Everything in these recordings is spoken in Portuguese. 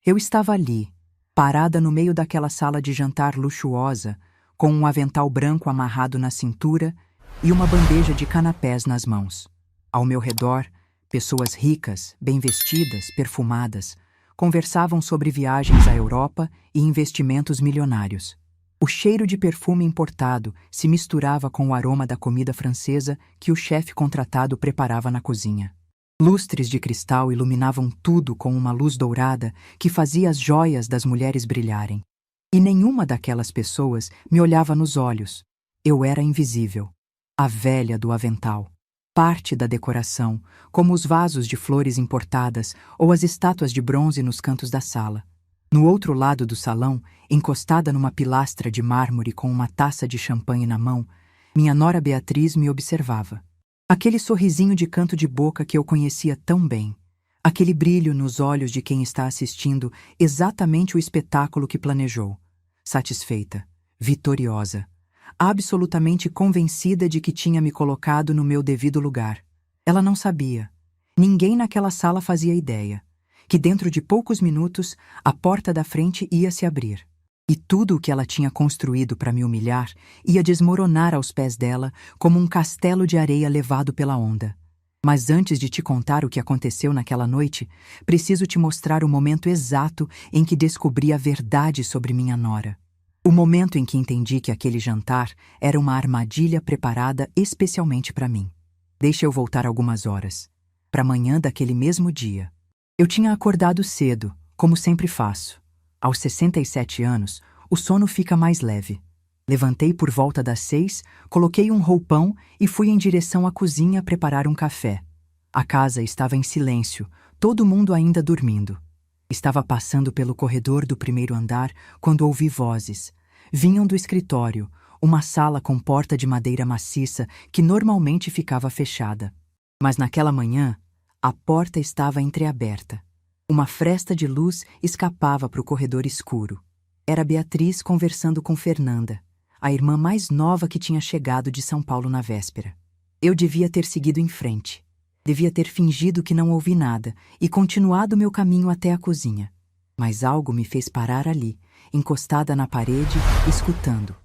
Eu estava ali, parada no meio daquela sala de jantar luxuosa, com um avental branco amarrado na cintura e uma bandeja de canapés nas mãos. Ao meu redor, pessoas ricas, bem vestidas, perfumadas, conversavam sobre viagens à Europa e investimentos milionários. O cheiro de perfume importado se misturava com o aroma da comida francesa que o chefe contratado preparava na cozinha. Lustres de cristal iluminavam tudo com uma luz dourada que fazia as joias das mulheres brilharem. E nenhuma daquelas pessoas me olhava nos olhos. Eu era invisível. A velha do avental. Parte da decoração, como os vasos de flores importadas ou as estátuas de bronze nos cantos da sala. No outro lado do salão, encostada numa pilastra de mármore com uma taça de champanhe na mão, minha nora Beatriz me observava. Aquele sorrisinho de canto de boca que eu conhecia tão bem. Aquele brilho nos olhos de quem está assistindo exatamente o espetáculo que planejou. Satisfeita, vitoriosa, absolutamente convencida de que tinha me colocado no meu devido lugar. Ela não sabia. Ninguém naquela sala fazia ideia. Que dentro de poucos minutos, a porta da frente ia se abrir. E tudo o que ela tinha construído para me humilhar ia desmoronar aos pés dela como um castelo de areia levado pela onda. Mas antes de te contar o que aconteceu naquela noite, preciso te mostrar o momento exato em que descobri a verdade sobre minha nora. O momento em que entendi que aquele jantar era uma armadilha preparada especialmente para mim. Deixa eu voltar algumas horas. Para amanhã daquele mesmo dia. Eu tinha acordado cedo, como sempre faço. Aos 67 anos, o sono fica mais leve. Levantei por volta das 6, coloquei um roupão e fui em direção à cozinha preparar um café. A casa estava em silêncio, todo mundo ainda dormindo. Estava passando pelo corredor do primeiro andar quando ouvi vozes. Vinham do escritório, uma sala com porta de madeira maciça que normalmente ficava fechada. Mas naquela manhã, a porta estava entreaberta. Uma fresta de luz escapava para o corredor escuro. Era Beatriz conversando com Fernanda, a irmã mais nova que tinha chegado de São Paulo na véspera. Eu devia ter seguido em frente. Devia ter fingido que não ouvi nada e continuado meu caminho até a cozinha. Mas algo me fez parar ali, encostada na parede, escutando.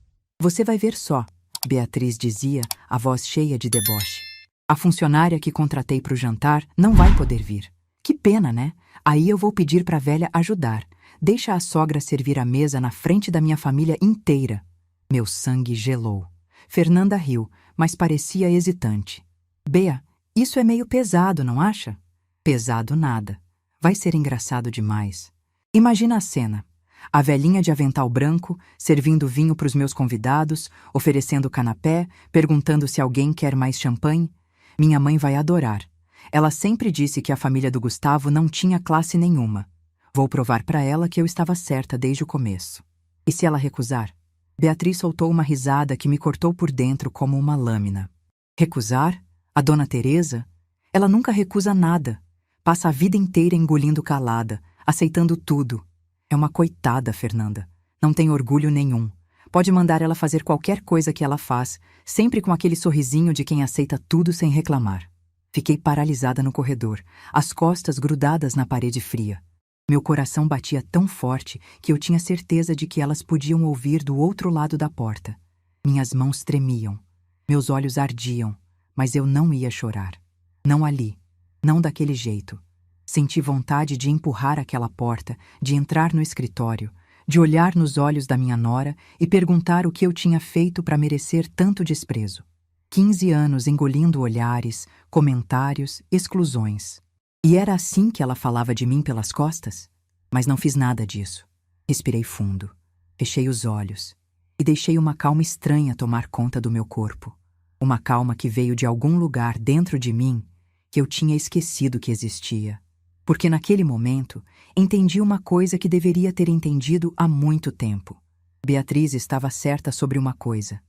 Você vai ver só, Beatriz dizia, a voz cheia de deboche. A funcionária que contratei para o jantar não vai poder vir. Que pena, né? Aí eu vou pedir para a velha ajudar. Deixa a sogra servir a mesa na frente da minha família inteira. Meu sangue gelou. Fernanda riu, mas parecia hesitante. Bea, isso é meio pesado, não acha? Pesado nada. Vai ser engraçado demais. Imagina a cena. A velhinha de avental branco, servindo vinho para os meus convidados, oferecendo canapé, perguntando se alguém quer mais champanhe. Minha mãe vai adorar. Ela sempre disse que a família do Gustavo não tinha classe nenhuma. Vou provar para ela que eu estava certa desde o começo. E se ela recusar? Beatriz soltou uma risada que me cortou por dentro como uma lâmina. Recusar? A dona Teresa? Ela nunca recusa nada. Passa a vida inteira engolindo calada, aceitando tudo. É uma coitada, Fernanda. Não tem orgulho nenhum. Pode mandar ela fazer qualquer coisa que ela faz, sempre com aquele sorrisinho de quem aceita tudo sem reclamar. Fiquei paralisada no corredor, as costas grudadas na parede fria. Meu coração batia tão forte que eu tinha certeza de que elas podiam ouvir do outro lado da porta. Minhas mãos tremiam, meus olhos ardiam, mas eu não ia chorar. Não ali, não daquele jeito. Senti vontade de empurrar aquela porta, de entrar no escritório, de olhar nos olhos da minha nora e perguntar o que eu tinha feito para merecer tanto desprezo. 15 anos engolindo olhares, comentários, exclusões. E era assim que ela falava de mim pelas costas? Mas não fiz nada disso. Respirei fundo, fechei os olhos e deixei uma calma estranha tomar conta do meu corpo. Uma calma que veio de algum lugar dentro de mim que eu tinha esquecido que existia. Porque naquele momento entendi uma coisa que deveria ter entendido há muito tempo. Beatriz estava certa sobre uma coisa.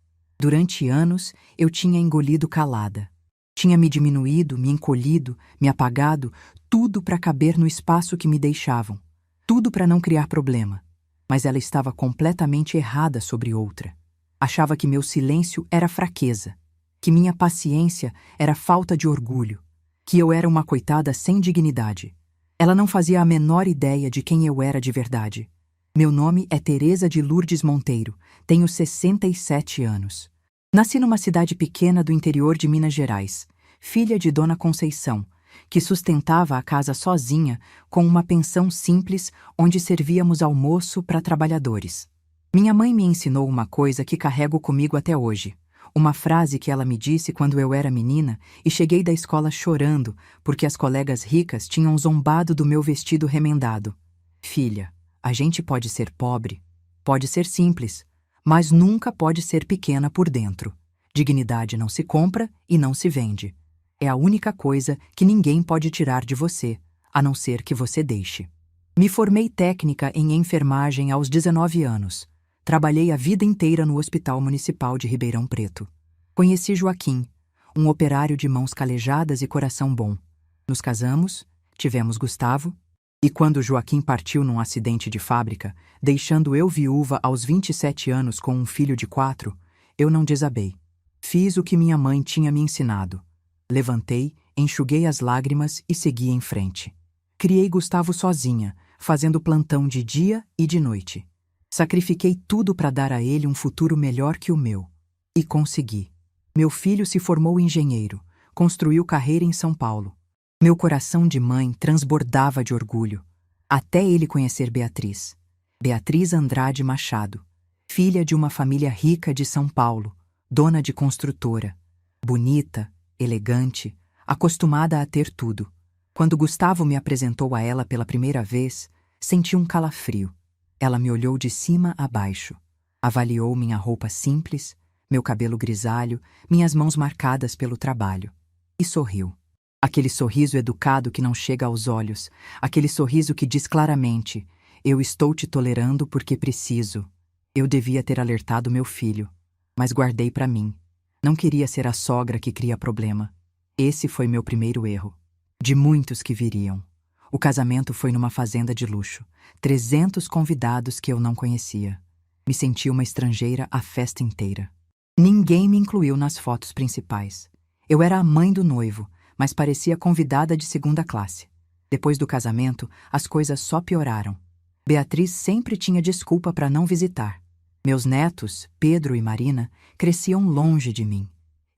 Durante anos, eu tinha engolido calada. Tinha me diminuído, me encolhido, me apagado, tudo para caber no espaço que me deixavam. Tudo para não criar problema. Mas ela estava completamente errada sobre outra. Achava que meu silêncio era fraqueza, que minha paciência era falta de orgulho, que eu era uma coitada sem dignidade. Ela não fazia a menor ideia de quem eu era de verdade. Meu nome é Teresa de Lourdes Monteiro, tenho 67 anos. Nasci numa cidade pequena do interior de Minas Gerais, filha de Dona Conceição, que sustentava a casa sozinha com uma pensão simples onde servíamos almoço para trabalhadores. Minha mãe me ensinou uma coisa que carrego comigo até hoje. Uma frase que ela me disse quando eu era menina e cheguei da escola chorando porque as colegas ricas tinham zombado do meu vestido remendado. Filha, a gente pode ser pobre, pode ser simples, mas nunca pode ser pequena por dentro. Dignidade não se compra e não se vende. É a única coisa que ninguém pode tirar de você, a não ser que você deixe. Me formei técnica em enfermagem aos 19 anos. Trabalhei a vida inteira no Hospital Municipal de Ribeirão Preto. Conheci Joaquim, um operário de mãos calejadas e coração bom. Nos casamos, tivemos Gustavo, e quando Joaquim partiu num acidente de fábrica, deixando eu viúva aos 27 anos com um filho de 4, eu não desabei. Fiz o que minha mãe tinha me ensinado. Levantei, enxuguei as lágrimas e segui em frente. Criei Gustavo sozinha, fazendo plantão de dia e de noite. Sacrifiquei tudo para dar a ele um futuro melhor que o meu. E consegui. Meu filho se formou engenheiro, construiu carreira em São Paulo. Meu coração de mãe transbordava de orgulho, até ele conhecer Beatriz. Beatriz Andrade Machado, filha de uma família rica de São Paulo, dona de construtora, bonita, elegante, acostumada a ter tudo. Quando Gustavo me apresentou a ela pela primeira vez, senti um calafrio. Ela me olhou de cima a baixo, avaliou minha roupa simples, meu cabelo grisalho, minhas mãos marcadas pelo trabalho, e sorriu. Aquele sorriso educado que não chega aos olhos, aquele sorriso que diz claramente: eu estou te tolerando porque preciso. Eu devia ter alertado meu filho, mas guardei para mim. Não queria ser a sogra que cria problema. Esse foi meu primeiro erro, de muitos que viriam. O casamento foi numa fazenda de luxo, 300 convidados que eu não conhecia. Me senti uma estrangeira a festa inteira. Ninguém me incluiu nas fotos principais. Eu era a mãe do noivo, mas parecia convidada de segunda classe. Depois do casamento, as coisas só pioraram. Beatriz sempre tinha desculpa para não visitar. Meus netos, Pedro e Marina, cresciam longe de mim.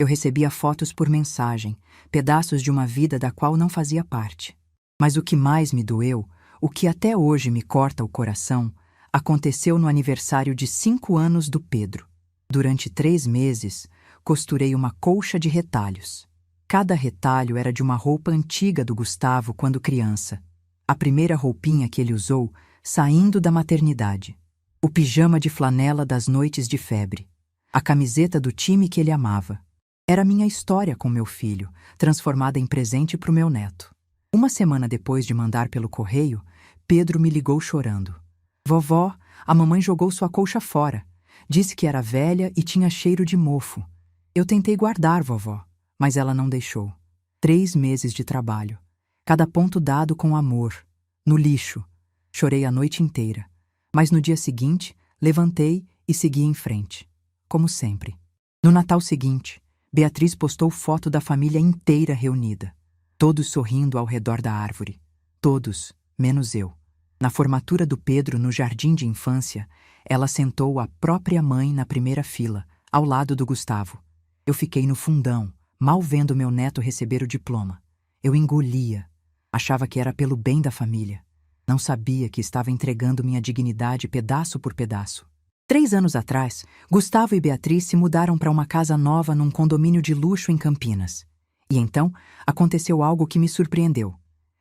Eu recebia fotos por mensagem, pedaços de uma vida da qual não fazia parte. Mas o que mais me doeu, o que até hoje me corta o coração, aconteceu no aniversário de 5 anos do Pedro. Durante 3 meses, costurei uma colcha de retalhos. Cada retalho era de uma roupa antiga do Gustavo quando criança. A primeira roupinha que ele usou saindo da maternidade. O pijama de flanela das noites de febre. A camiseta do time que ele amava. Era minha história com meu filho, transformada em presente para o meu neto. Uma semana depois de mandar pelo correio, Pedro me ligou chorando. Vovó, a mamãe jogou sua colcha fora. Disse que era velha e tinha cheiro de mofo. Eu tentei guardar, vovó, mas ela não deixou. 3 meses de trabalho. Cada ponto dado com amor. No lixo. Chorei a noite inteira. Mas no dia seguinte, levantei e segui em frente. Como sempre. No Natal seguinte, Beatriz postou foto da família inteira reunida. Todos sorrindo ao redor da árvore. Todos, menos eu. Na formatura do Pedro no jardim de infância, ela sentou a própria mãe na primeira fila, ao lado do Gustavo. Eu fiquei no fundão, mal vendo meu neto receber o diploma. Eu engolia. Achava que era pelo bem da família. Não sabia que estava entregando minha dignidade pedaço por pedaço. 3 anos atrás, Gustavo e Beatriz se mudaram para uma casa nova num condomínio de luxo em Campinas. E então, aconteceu algo que me surpreendeu.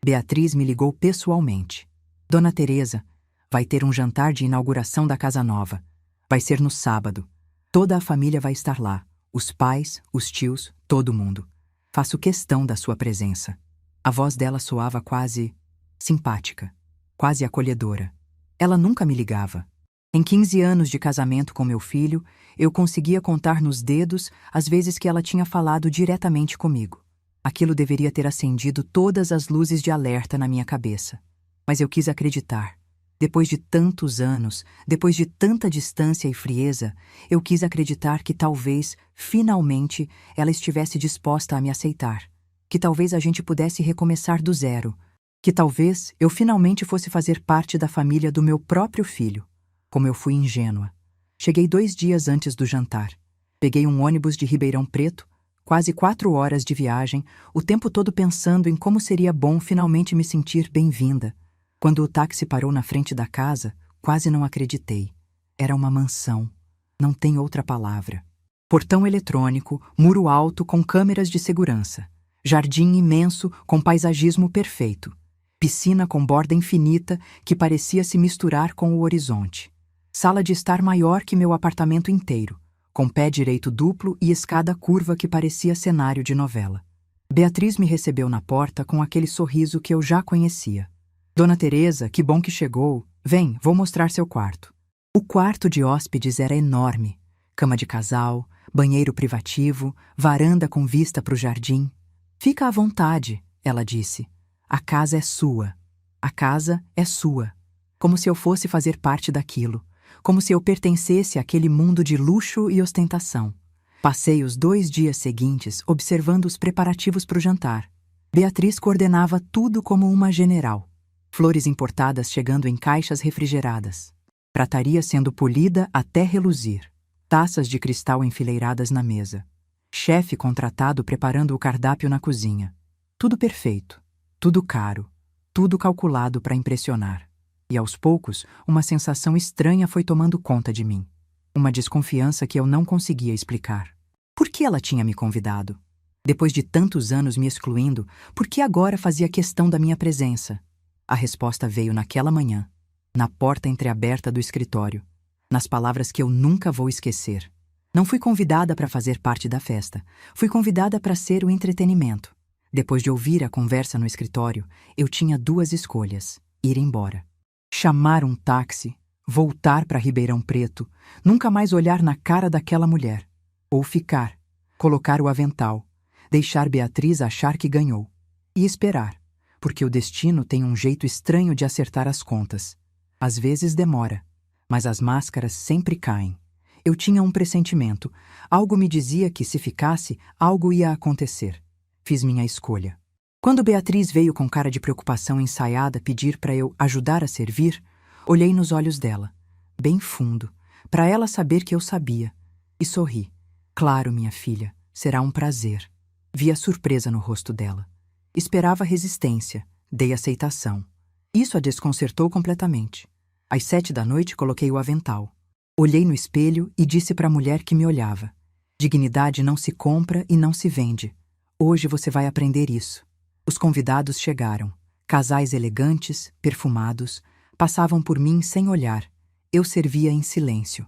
Beatriz me ligou pessoalmente. Dona Teresa, vai ter um jantar de inauguração da casa nova. Vai ser no sábado. Toda a família vai estar lá. Os pais, os tios, todo mundo. Faço questão da sua presença. A voz dela soava quase simpática, quase acolhedora. Ela nunca me ligava. Em 15 anos de casamento com meu filho, eu conseguia contar nos dedos as vezes que ela tinha falado diretamente comigo. Aquilo deveria ter acendido todas as luzes de alerta na minha cabeça. Mas eu quis acreditar. Depois de tantos anos, depois de tanta distância e frieza, eu quis acreditar que talvez, finalmente, ela estivesse disposta a me aceitar. Que talvez a gente pudesse recomeçar do zero. Que talvez eu finalmente fosse fazer parte da família do meu próprio filho. Como eu fui ingênua. Cheguei 2 dias antes do jantar. Peguei um ônibus de Ribeirão Preto, quase 4 horas de viagem, o tempo todo pensando em como seria bom finalmente me sentir bem-vinda. Quando o táxi parou na frente da casa, quase não acreditei. Era uma mansão. Não tem outra palavra. Portão eletrônico, muro alto com câmeras de segurança. Jardim imenso com paisagismo perfeito. Piscina com borda infinita que parecia se misturar com o horizonte. Sala de estar maior que meu apartamento inteiro, com pé direito duplo e escada curva que parecia cenário de novela. Beatriz me recebeu na porta com aquele sorriso que eu já conhecia. Dona Teresa, que bom que chegou. Vem, vou mostrar seu quarto. O quarto de hóspedes era enorme. Cama de casal, banheiro privativo, varanda com vista para o jardim. Fica à vontade, ela disse. A casa é sua. A casa é sua. Como se eu fosse fazer parte daquilo. Como se eu pertencesse àquele mundo de luxo e ostentação. Passei os 2 dias seguintes observando os preparativos para o jantar. Beatriz coordenava tudo como uma general. Flores importadas chegando em caixas refrigeradas. Prataria sendo polida até reluzir. Taças de cristal enfileiradas na mesa. Chefe contratado preparando o cardápio na cozinha. Tudo perfeito. Tudo caro, tudo calculado para impressionar. E aos poucos, uma sensação estranha foi tomando conta de mim. Uma desconfiança que eu não conseguia explicar. Por que ela tinha me convidado? Depois de tantos anos me excluindo, por que agora fazia questão da minha presença? A resposta veio naquela manhã, na porta entreaberta do escritório, nas palavras que eu nunca vou esquecer. Não fui convidada para fazer parte da festa, fui convidada para ser o entretenimento. Depois de ouvir a conversa no escritório, eu tinha 2 escolhas: ir embora. Chamar um táxi, voltar para Ribeirão Preto, nunca mais olhar na cara daquela mulher. Ou ficar, colocar o avental, deixar Beatriz achar que ganhou. E esperar, porque o destino tem um jeito estranho de acertar as contas. Às vezes demora, mas as máscaras sempre caem. Eu tinha um pressentimento. Algo me dizia que se ficasse, algo ia acontecer. Fiz minha escolha. Quando Beatriz veio com cara de preocupação ensaiada pedir para eu ajudar a servir, olhei nos olhos dela, bem fundo, para ela saber que eu sabia, e sorri. Claro, minha filha, será um prazer. Vi a surpresa no rosto dela. Esperava resistência, dei aceitação. Isso a desconcertou completamente. Às 7 da noite coloquei o avental. Olhei no espelho e disse para a mulher que me olhava: dignidade não se compra e não se vende. Hoje você vai aprender isso. Os convidados chegaram. Casais elegantes, perfumados, passavam por mim sem olhar. Eu servia em silêncio.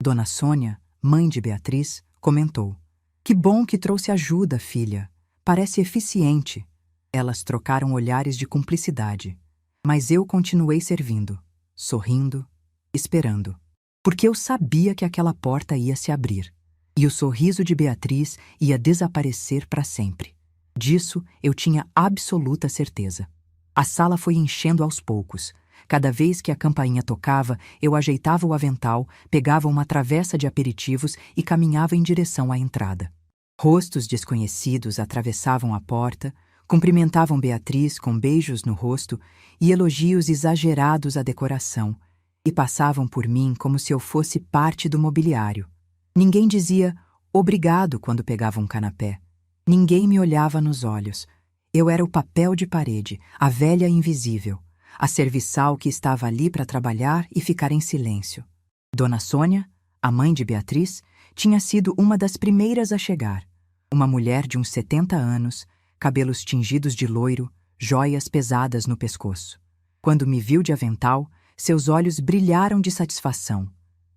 Dona Sônia, mãe de Beatriz, comentou: que bom que trouxe ajuda, filha. Parece eficiente. Elas trocaram olhares de cumplicidade. Mas eu continuei servindo, sorrindo, esperando. Porque eu sabia que aquela porta ia se abrir. E o sorriso de Beatriz ia desaparecer para sempre. Disso eu tinha absoluta certeza. A sala foi enchendo aos poucos. Cada vez que a campainha tocava, eu ajeitava o avental, pegava uma travessa de aperitivos e caminhava em direção à entrada. Rostos desconhecidos atravessavam a porta, cumprimentavam Beatriz com beijos no rosto e elogios exagerados à decoração, e passavam por mim como se eu fosse parte do mobiliário. Ninguém dizia obrigado quando pegava um canapé. Ninguém me olhava nos olhos. Eu era o papel de parede, a velha invisível, a serviçal que estava ali para trabalhar e ficar em silêncio. Dona Sônia, a mãe de Beatriz, tinha sido uma das primeiras a chegar. Uma mulher de uns 70 anos, cabelos tingidos de loiro, joias pesadas no pescoço. Quando me viu de avental, seus olhos brilharam de satisfação.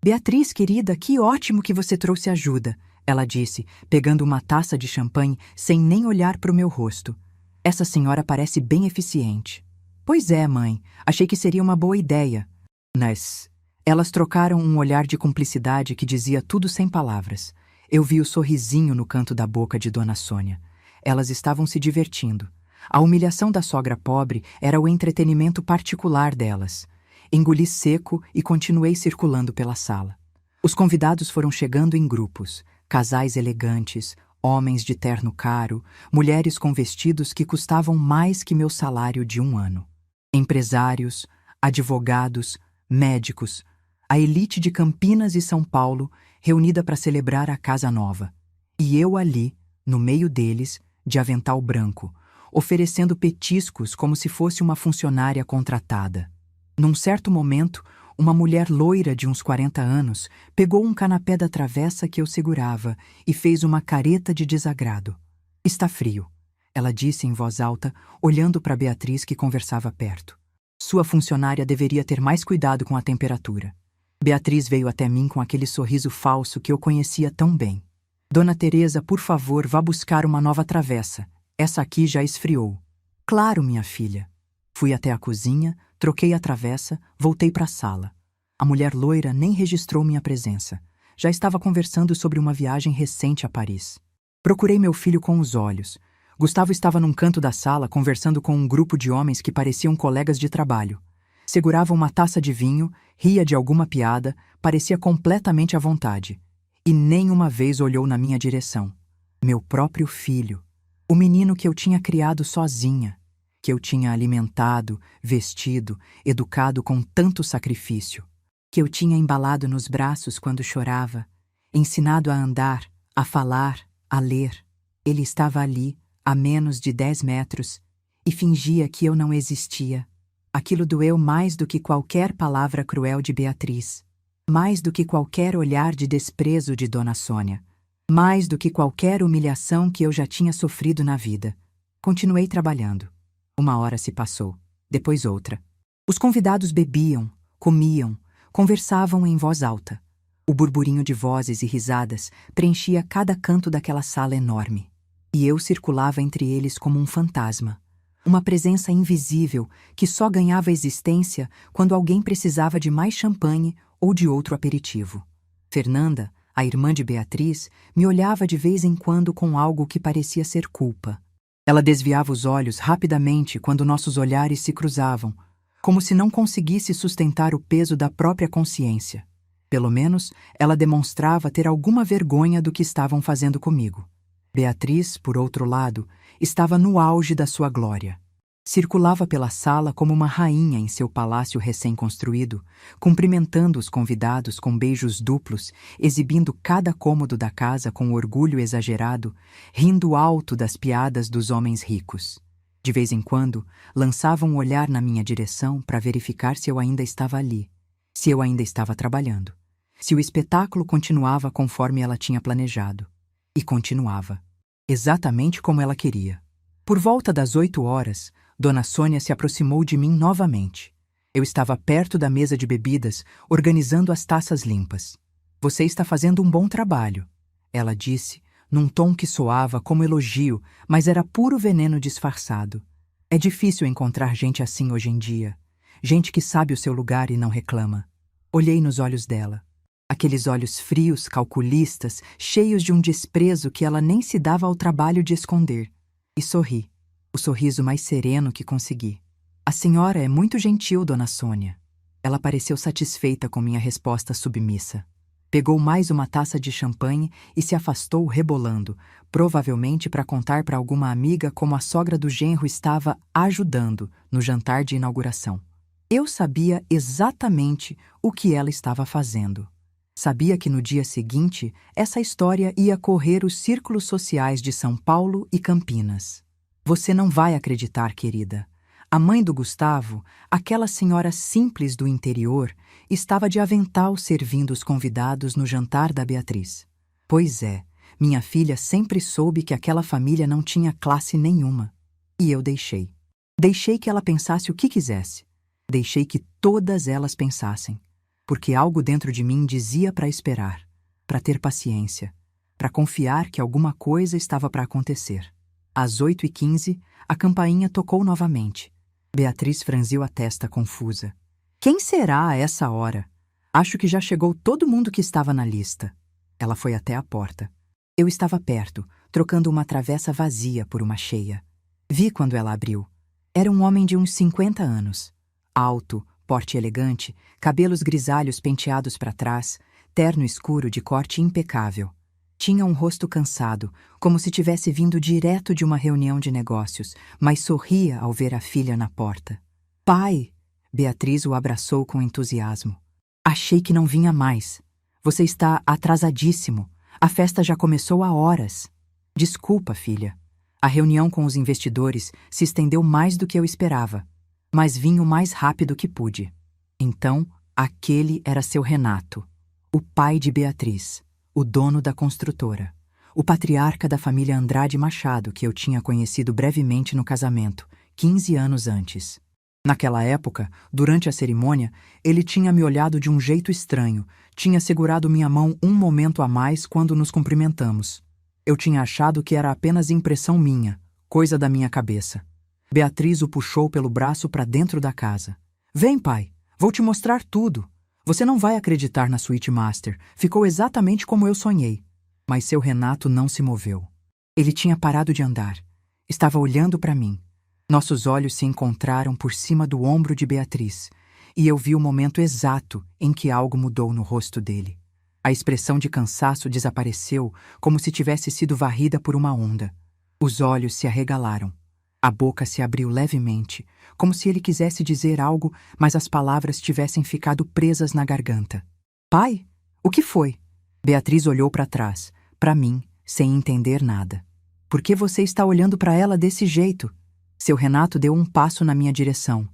Beatriz, querida, que ótimo que você trouxe ajuda, ela disse, pegando uma taça de champanhe sem nem olhar para o meu rosto. Essa senhora parece bem eficiente. Pois é, mãe, achei que seria uma boa ideia. Mas elas trocaram um olhar de cumplicidade que dizia tudo sem palavras. Eu vi o sorrisinho no canto da boca de Dona Sônia. Elas estavam se divertindo. A humilhação da sogra pobre era o entretenimento particular delas. Engoli seco e continuei circulando pela sala. Os convidados foram chegando em grupos, casais elegantes, Homens de terno caro, mulheres com vestidos que custavam mais que meu salário de um ano. Empresários, advogados, médicos, a elite de Campinas e São Paulo reunida para celebrar a casa nova. E eu ali, no meio deles, de avental branco, oferecendo petiscos como se fosse uma funcionária contratada. Num certo momento, uma mulher loira de uns 40 anos pegou um canapé da travessa que eu segurava e fez uma careta de desagrado. "Está frio", ela disse em voz alta, olhando para Beatriz que conversava perto. Sua funcionária deveria ter mais cuidado com a temperatura. Beatriz veio até mim com aquele sorriso falso que eu conhecia tão bem. "Dona Teresa, por favor, vá buscar uma nova travessa. Essa aqui já esfriou." "Claro, minha filha." Fui até a cozinha, troquei a travessa, voltei para a sala. A mulher loira nem registrou minha presença. Já estava conversando sobre uma viagem recente a Paris. Procurei meu filho com os olhos. Gustavo estava num canto da sala conversando com um grupo de homens que pareciam colegas de trabalho. Segurava uma taça de vinho, ria de alguma piada, parecia completamente à vontade. E nem uma vez olhou na minha direção. Meu próprio filho. O menino que eu tinha criado sozinha, que eu tinha alimentado, vestido, educado com tanto sacrifício, que eu tinha embalado nos braços quando chorava, ensinado a andar, a falar, a ler. Ele estava ali, a menos de 10 metros, e fingia que eu não existia. Aquilo doeu mais do que qualquer palavra cruel de Beatriz, mais do que qualquer olhar de desprezo de Dona Sônia, mais do que qualquer humilhação que eu já tinha sofrido na vida. Continuei trabalhando. Uma hora se passou, depois outra. Os convidados bebiam, comiam, conversavam em voz alta. O burburinho de vozes e risadas preenchia cada canto daquela sala enorme. E eu circulava entre eles como um fantasma. Uma presença invisível que só ganhava existência quando alguém precisava de mais champanhe ou de outro aperitivo. Fernanda, a irmã de Beatriz, me olhava de vez em quando com algo que parecia ser culpa. Ela desviava os olhos rapidamente quando nossos olhares se cruzavam, como se não conseguisse sustentar o peso da própria consciência. Pelo menos, ela demonstrava ter alguma vergonha do que estavam fazendo comigo. Beatriz, por outro lado, estava no auge da sua glória. Circulava pela sala como uma rainha em seu palácio recém-construído, cumprimentando os convidados com beijos duplos, exibindo cada cômodo da casa com orgulho exagerado, rindo alto das piadas dos homens ricos. De vez em quando, lançava um olhar na minha direção para verificar se eu ainda estava ali, se eu ainda estava trabalhando, se o espetáculo continuava conforme ela tinha planejado. E continuava, exatamente como ela queria. Por volta das 8 horas, Dona Sônia se aproximou de mim novamente. Eu estava perto da mesa de bebidas, organizando as taças limpas. "Você está fazendo um bom trabalho", ela disse, num tom que soava como elogio, mas era puro veneno disfarçado. "É difícil encontrar gente assim hoje em dia. Gente que sabe o seu lugar e não reclama." Olhei nos olhos dela. Aqueles olhos frios, calculistas, cheios de um desprezo que ela nem se dava ao trabalho de esconder. E sorri, o sorriso mais sereno que consegui. "A senhora é muito gentil, Dona Sônia." Ela pareceu satisfeita com minha resposta submissa. Pegou mais uma taça de champanhe e se afastou rebolando, provavelmente para contar para alguma amiga como a sogra do genro estava ajudando no jantar de inauguração. Eu sabia exatamente o que ela estava fazendo. Sabia que no dia seguinte, essa história ia correr os círculos sociais de São Paulo e Campinas. Você não vai acreditar, querida. A mãe do Gustavo, aquela senhora simples do interior, estava de avental servindo os convidados no jantar da Beatriz. Pois é, minha filha sempre soube que aquela família não tinha classe nenhuma. E eu deixei. Deixei que ela pensasse o que quisesse. Deixei que todas elas pensassem. Porque algo dentro de mim dizia para esperar, para ter paciência, para confiar que alguma coisa estava para acontecer. Às 8h15, a campainha tocou novamente. Beatriz franziu a testa confusa. "Quem será a essa hora? Acho que já chegou todo mundo que estava na lista." Ela foi até a porta. Eu estava perto, trocando uma travessa vazia por uma cheia. Vi quando ela abriu. Era um homem de uns 50 anos. Alto, porte elegante, cabelos grisalhos penteados para trás, terno escuro de corte impecável. Tinha um rosto cansado, como se tivesse vindo direto de uma reunião de negócios, mas sorria ao ver a filha na porta. Pai! Beatriz o abraçou com entusiasmo. Achei que não vinha mais. Você está atrasadíssimo. A festa já começou há horas. Desculpa, filha. A reunião com os investidores se estendeu mais do que eu esperava, mas vim o mais rápido que pude. Então, aquele era seu Renato, o pai de Beatriz, o dono da construtora, o patriarca da família Andrade Machado que eu tinha conhecido brevemente no casamento, 15 anos antes. Naquela época, durante a cerimônia, ele tinha me olhado de um jeito estranho, tinha segurado minha mão um momento a mais quando nos cumprimentamos. Eu tinha achado que era apenas impressão minha, coisa da minha cabeça. Beatriz o puxou pelo braço para dentro da casa. Vem, pai, vou te mostrar tudo. Você não vai acreditar na suíte master, ficou exatamente como eu sonhei. Mas seu Renato não se moveu. Ele tinha parado de andar. Estava olhando para mim. Nossos olhos se encontraram por cima do ombro de Beatriz, e eu vi o momento exato em que algo mudou no rosto dele. A expressão de cansaço desapareceu como se tivesse sido varrida por uma onda. Os olhos se arregalaram. A boca se abriu levemente, como se ele quisesse dizer algo, mas as palavras tivessem ficado presas na garganta. Pai, o que foi? Beatriz olhou para trás, para mim, sem entender nada. Por que você está olhando para ela desse jeito? Seu Renato deu um passo na minha direção,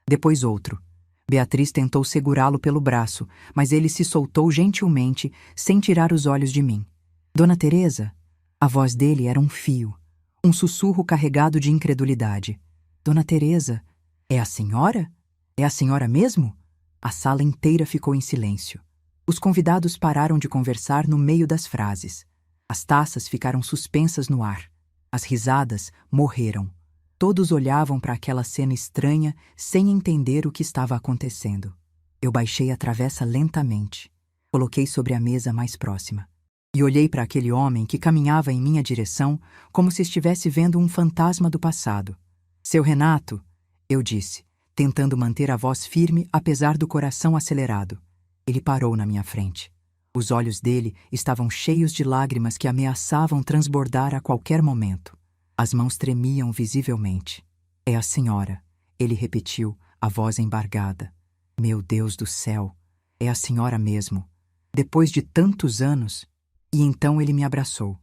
depois outro. Beatriz tentou segurá-lo pelo braço, mas ele se soltou gentilmente, sem tirar os olhos de mim. Dona Teresa? A voz dele era um fio, um sussurro carregado de incredulidade. Dona Teresa, é a senhora? É a senhora mesmo? A sala inteira ficou em silêncio. Os convidados pararam de conversar no meio das frases. As taças ficaram suspensas no ar. As risadas morreram. Todos olhavam para aquela cena estranha, sem entender o que estava acontecendo. Eu baixei a travessa lentamente. Coloquei sobre a mesa mais próxima. E olhei para aquele homem que caminhava em minha direção como se estivesse vendo um fantasma do passado. Seu Renato, eu disse, tentando manter a voz firme apesar do coração acelerado. Ele parou na minha frente. Os olhos dele estavam cheios de lágrimas que ameaçavam transbordar a qualquer momento. As mãos tremiam visivelmente. É a senhora, ele repetiu, a voz embargada. Meu Deus do céu, é a senhora mesmo. Depois de tantos anos... E então ele me abraçou.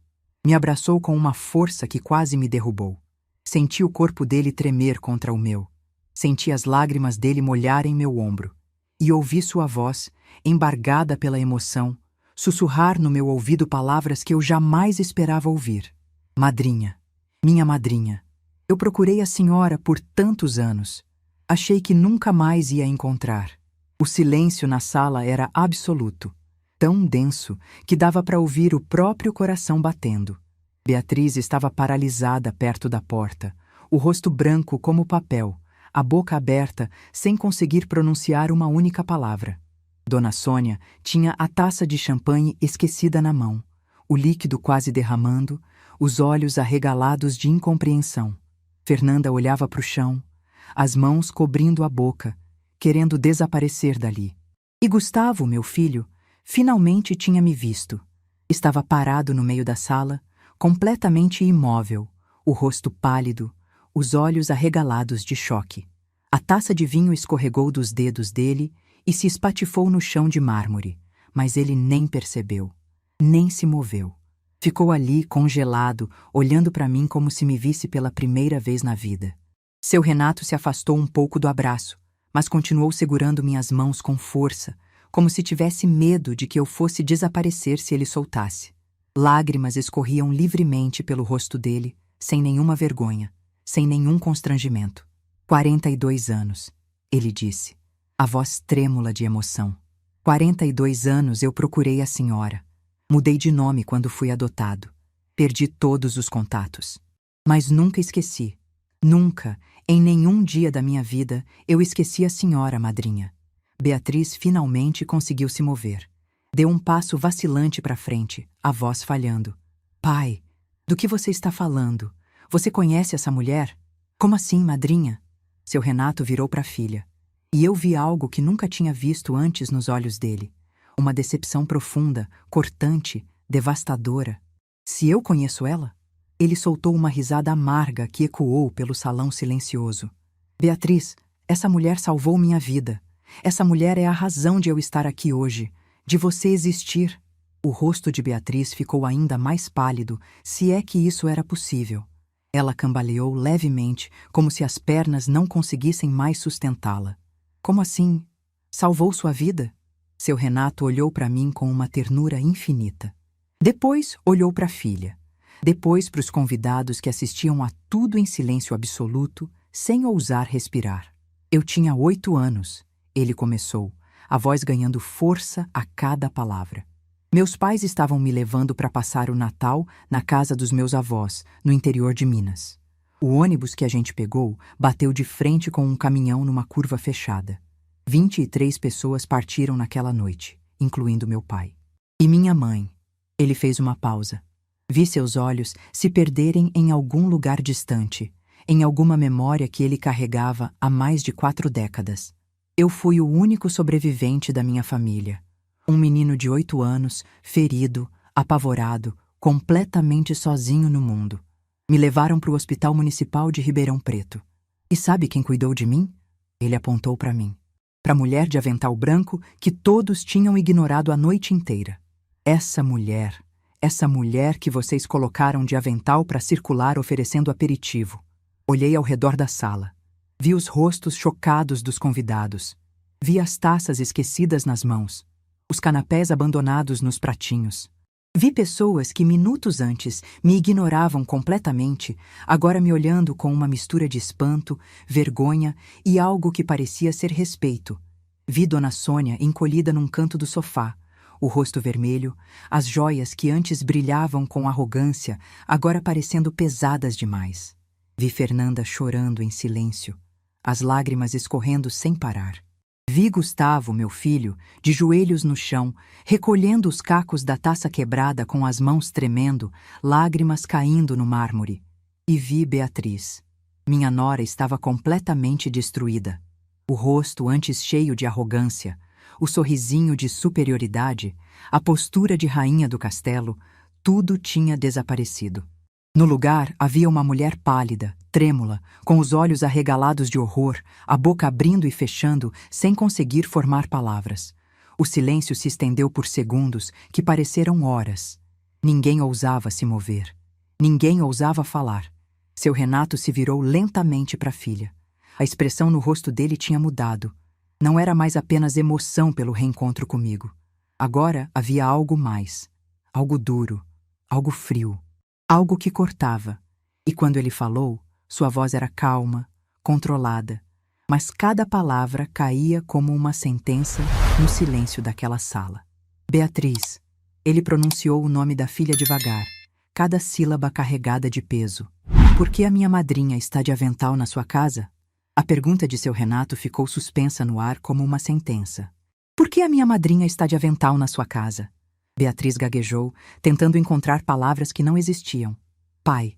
Me abraçou com uma força que quase me derrubou. Senti o corpo dele tremer contra o meu. Senti as lágrimas dele molharem meu ombro. E ouvi sua voz, embargada pela emoção, sussurrar no meu ouvido palavras que eu jamais esperava ouvir. Madrinha. Minha madrinha. Eu procurei a senhora por tantos anos. Achei que nunca mais ia encontrar. O silêncio na sala era absoluto, tão denso que dava para ouvir o próprio coração batendo. Beatriz estava paralisada perto da porta, o rosto branco como papel, a boca aberta, sem conseguir pronunciar uma única palavra. Dona Sônia tinha a taça de champanhe esquecida na mão, o líquido quase derramando, os olhos arregalados de incompreensão. Fernanda olhava para o chão, as mãos cobrindo a boca, querendo desaparecer dali. E Gustavo, meu filho, finalmente tinha me visto. Estava parado no meio da sala, completamente imóvel, o rosto pálido, os olhos arregalados de choque. A taça de vinho escorregou dos dedos dele e se espatifou no chão de mármore, mas ele nem percebeu, nem se moveu. Ficou ali, congelado, olhando para mim como se me visse pela primeira vez na vida. Seu Renato se afastou um pouco do abraço, mas continuou segurando minhas mãos com força, como se tivesse medo de que eu fosse desaparecer se ele soltasse. Lágrimas escorriam livremente pelo rosto dele, sem nenhuma vergonha, sem nenhum constrangimento. 42 anos, ele disse, a voz trêmula de emoção. 42 anos eu procurei a senhora. Mudei de nome quando fui adotado. Perdi todos os contatos. Mas nunca esqueci. Nunca, em nenhum dia da minha vida, eu esqueci a senhora, madrinha. Beatriz finalmente conseguiu se mover. Deu um passo vacilante para frente, a voz falhando. Pai, do que você está falando? Você conhece essa mulher? Como assim, madrinha? Seu Renato virou para a filha. E eu vi algo que nunca tinha visto antes nos olhos dele. Uma decepção profunda, cortante, devastadora. Se eu conheço ela? Ele soltou uma risada amarga que ecoou pelo salão silencioso. Beatriz, essa mulher salvou minha vida. Essa mulher é a razão de eu estar aqui hoje, de você existir. O rosto de Beatriz ficou ainda mais pálido, se é que isso era possível. Ela cambaleou levemente, como se as pernas não conseguissem mais sustentá-la. Como assim? Salvou sua vida? Seu Renato olhou para mim com uma ternura infinita. Depois olhou para a filha. Depois para os convidados que assistiam a tudo em silêncio absoluto, sem ousar respirar. Eu tinha 8 anos, ele começou, a voz ganhando força a cada palavra. Meus pais estavam me levando para passar o Natal na casa dos meus avós, no interior de Minas. O ônibus que a gente pegou bateu de frente com um caminhão numa curva fechada. 23 pessoas partiram naquela noite, incluindo meu pai. E minha mãe. Ele fez uma pausa. Vi seus olhos se perderem em algum lugar distante, em alguma memória que ele carregava há mais de 4 décadas. Eu fui o único sobrevivente da minha família. Um menino de 8 anos, ferido, apavorado, completamente sozinho no mundo. Me levaram para o Hospital Municipal de Ribeirão Preto. E sabe quem cuidou de mim? Ele apontou para mim. Para a mulher de avental branco que todos tinham ignorado a noite inteira. Essa mulher que vocês colocaram de avental para circular oferecendo aperitivo. Olhei ao redor da sala. Vi os rostos chocados dos convidados. Vi as taças esquecidas nas mãos. Os canapés abandonados nos pratinhos. Vi pessoas que minutos antes me ignoravam completamente, agora me olhando com uma mistura de espanto, vergonha e algo que parecia ser respeito. Vi Dona Sônia encolhida num canto do sofá, o rosto vermelho, as joias que antes brilhavam com arrogância, agora parecendo pesadas demais. Vi Fernanda chorando em silêncio, as lágrimas escorrendo sem parar. Vi Gustavo, meu filho, de joelhos no chão, recolhendo os cacos da taça quebrada com as mãos tremendo, lágrimas caindo no mármore. E vi Beatriz. Minha nora estava completamente destruída. O rosto antes cheio de arrogância, o sorrisinho de superioridade, a postura de rainha do castelo, tudo tinha desaparecido. No lugar havia uma mulher pálida, trêmula, com os olhos arregalados de horror, a boca abrindo e fechando, sem conseguir formar palavras. O silêncio se estendeu por segundos, que pareceram horas. Ninguém ousava se mover. Ninguém ousava falar. Seu Renato se virou lentamente para a filha. A expressão no rosto dele tinha mudado. Não era mais apenas emoção pelo reencontro comigo. Agora havia algo mais. Algo duro. Algo frio. Algo que cortava. E quando ele falou, sua voz era calma, controlada. Mas cada palavra caía como uma sentença no silêncio daquela sala. Beatriz. Ele pronunciou o nome da filha devagar, cada sílaba carregada de peso. Por que a minha madrinha está de avental na sua casa? A pergunta de seu Renato ficou suspensa no ar como uma sentença. Por que a minha madrinha está de avental na sua casa? Beatriz gaguejou, tentando encontrar palavras que não existiam. Pai,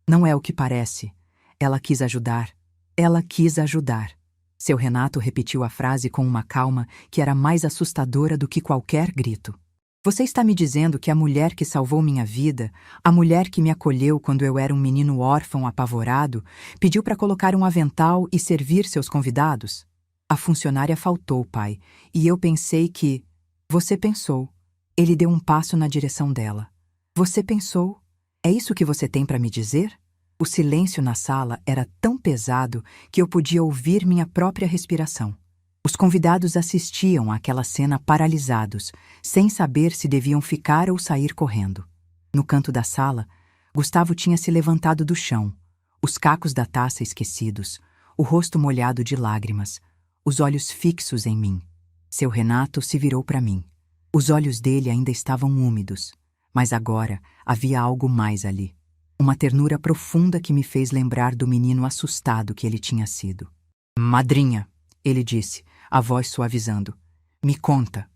não é o que parece. Ela quis ajudar. Ela quis ajudar. Seu Renato repetiu a frase com uma calma que era mais assustadora do que qualquer grito. Você está me dizendo que a mulher que salvou minha vida, a mulher que me acolheu quando eu era um menino órfão apavorado, pediu para colocar um avental e servir seus convidados? A funcionária faltou, pai, e eu pensei que... Você pensou. Ele deu um passo na direção dela. Você pensou? É isso que você tem para me dizer? O silêncio na sala era tão pesado que eu podia ouvir minha própria respiração. Os convidados assistiam àquela cena paralisados, sem saber se deviam ficar ou sair correndo. No canto da sala, Gustavo tinha se levantado do chão, os cacos da taça esquecidos, o rosto molhado de lágrimas, os olhos fixos em mim. Seu Renato se virou para mim. Os olhos dele ainda estavam úmidos, mas agora havia algo mais ali. Uma ternura profunda que me fez lembrar do menino assustado que ele tinha sido. Madrinha, ele disse, a voz suavizando. Me conta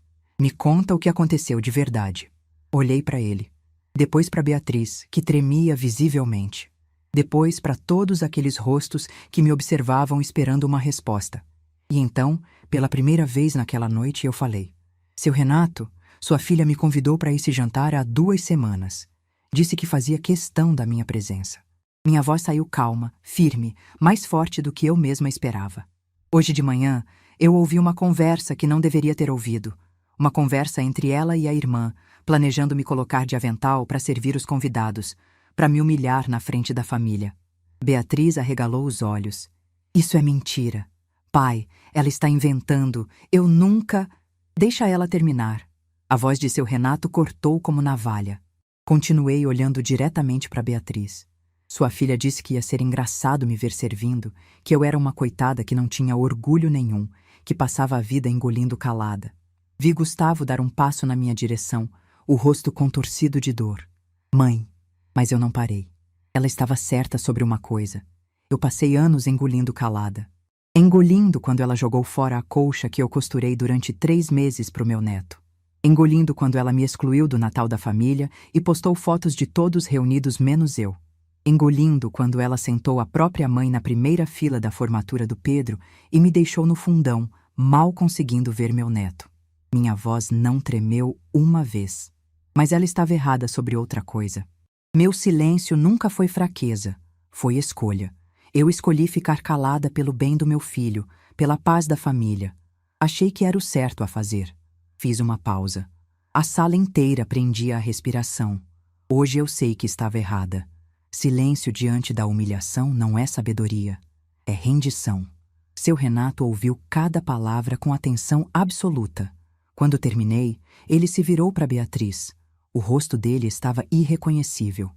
o que aconteceu de verdade. Olhei para ele, depois para Beatriz, que tremia visivelmente. Depois para todos aqueles rostos que me observavam esperando uma resposta. E então, pela primeira vez naquela noite, eu falei. Seu Renato, Sua filha me convidou para esse jantar há 2 semanas. Disse que fazia questão da minha presença. Minha voz saiu calma, firme, mais forte do que eu mesma esperava. Hoje de manhã, eu ouvi uma conversa que não deveria ter ouvido. Uma conversa entre ela e a irmã, planejando me colocar de avental para servir os convidados, para me humilhar na frente da família. Beatriz arregalou os olhos. Isso é mentira. Pai, ela está inventando. Eu nunca... Deixa ela terminar. A voz de seu Renato cortou como navalha. Continuei olhando diretamente para Beatriz. Sua filha disse que ia ser engraçado me ver servindo, que eu era uma coitada que não tinha orgulho nenhum, que passava a vida engolindo calada. Vi Gustavo dar um passo na minha direção, o rosto contorcido de dor. Mãe, mas eu não parei. Ela estava certa sobre uma coisa. Eu passei anos engolindo calada. Engolindo quando ela jogou fora a colcha que eu costurei durante 3 meses para o meu neto. Engolindo quando ela me excluiu do Natal da família e postou fotos de todos reunidos menos eu. Engolindo quando ela sentou a própria mãe na primeira fila da formatura do Pedro e me deixou no fundão, mal conseguindo ver meu neto. Minha voz não tremeu uma vez. Mas ela estava errada sobre outra coisa. Meu silêncio nunca foi fraqueza, foi escolha. Eu escolhi ficar calada pelo bem do meu filho, pela paz da família. Achei que era o certo a fazer. Fiz uma pausa. A sala inteira prendia a respiração. Hoje eu sei que estava errada. Silêncio diante da humilhação não é sabedoria, é rendição. Seu Renato ouviu cada palavra com atenção absoluta. Quando terminei, ele se virou para Beatriz. O rosto dele estava irreconhecível.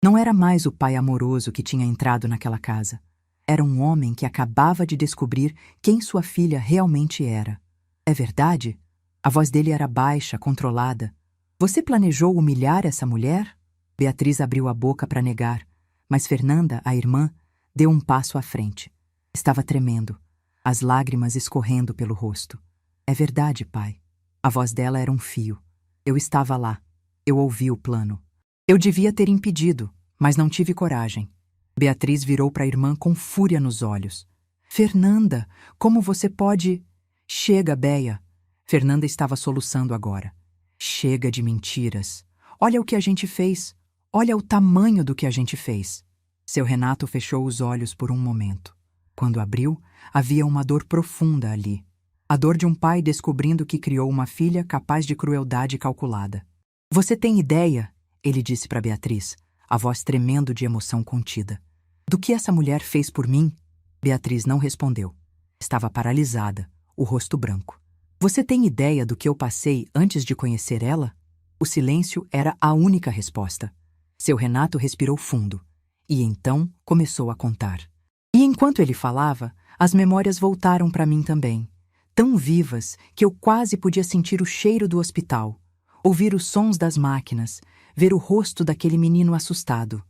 Não era mais o pai amoroso que tinha entrado naquela casa. Era um homem que acabava de descobrir quem sua filha realmente era. É verdade? A voz dele era baixa, controlada. Você planejou humilhar essa mulher? Beatriz abriu a boca para negar, mas Fernanda, a irmã, deu um passo à frente. Estava tremendo, as lágrimas escorrendo pelo rosto. É verdade, pai. A voz dela era um fio. Eu estava lá. Eu ouvi o plano. Eu devia ter impedido, mas não tive coragem. Beatriz virou para a irmã com fúria nos olhos. Fernanda, como você pode... Chega, Béia. Fernanda estava soluçando agora. Chega de mentiras. Olha o que a gente fez. Olha o tamanho do que a gente fez. Seu Renato fechou os olhos por um momento. Quando abriu, havia uma dor profunda ali. A dor de um pai descobrindo que criou uma filha capaz de crueldade calculada. Você tem ideia, ele disse para Beatriz, a voz tremendo de emoção contida. Do que essa mulher fez por mim? Beatriz não respondeu. Estava paralisada, o rosto branco. Você tem ideia do que eu passei antes de conhecer ela? O silêncio era a única resposta. Seu Renato respirou fundo, e então começou a contar. E enquanto ele falava, as memórias voltaram para mim também, tão vivas que eu quase podia sentir o cheiro do hospital, ouvir os sons das máquinas, ver o rosto daquele menino assustado.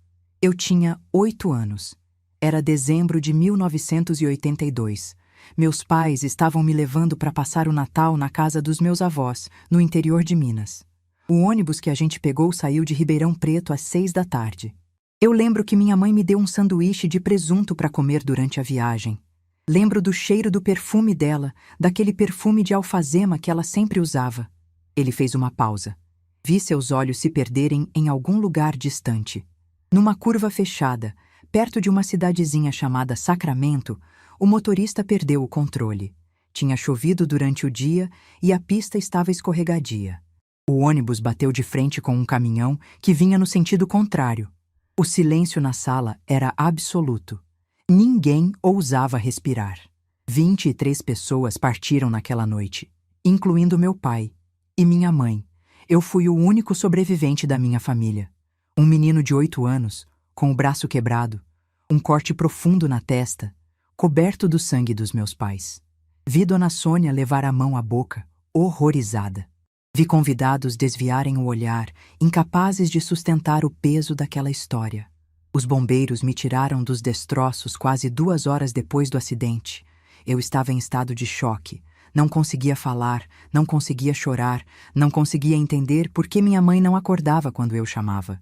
Eu tinha 8 anos. Era dezembro de 1982. Meus pais estavam me levando para passar o Natal na casa dos meus avós, no interior de Minas. O ônibus que a gente pegou saiu de Ribeirão Preto às 6 da tarde. Eu lembro que minha mãe me deu um sanduíche de presunto para comer durante a viagem. Lembro do cheiro do perfume dela, daquele perfume de alfazema que ela sempre usava. Ele fez uma pausa. Vi seus olhos se perderem em algum lugar distante. Numa curva fechada, perto de uma cidadezinha chamada Sacramento, o motorista perdeu o controle. Tinha chovido durante o dia e a pista estava escorregadia. O ônibus bateu de frente com um caminhão que vinha no sentido contrário. O silêncio na sala era absoluto. Ninguém ousava respirar. 23 pessoas partiram naquela noite, incluindo meu pai e minha mãe. Eu fui o único sobrevivente da minha família. Um menino de 8 anos, com o braço quebrado, um corte profundo na testa, coberto do sangue dos meus pais. Vi Dona Sônia levar a mão à boca, horrorizada. Vi convidados desviarem o olhar, incapazes de sustentar o peso daquela história. Os bombeiros me tiraram dos destroços quase 2 horas depois do acidente. Eu estava em estado de choque. Não conseguia falar, não conseguia chorar, não conseguia entender por que minha mãe não acordava quando eu chamava.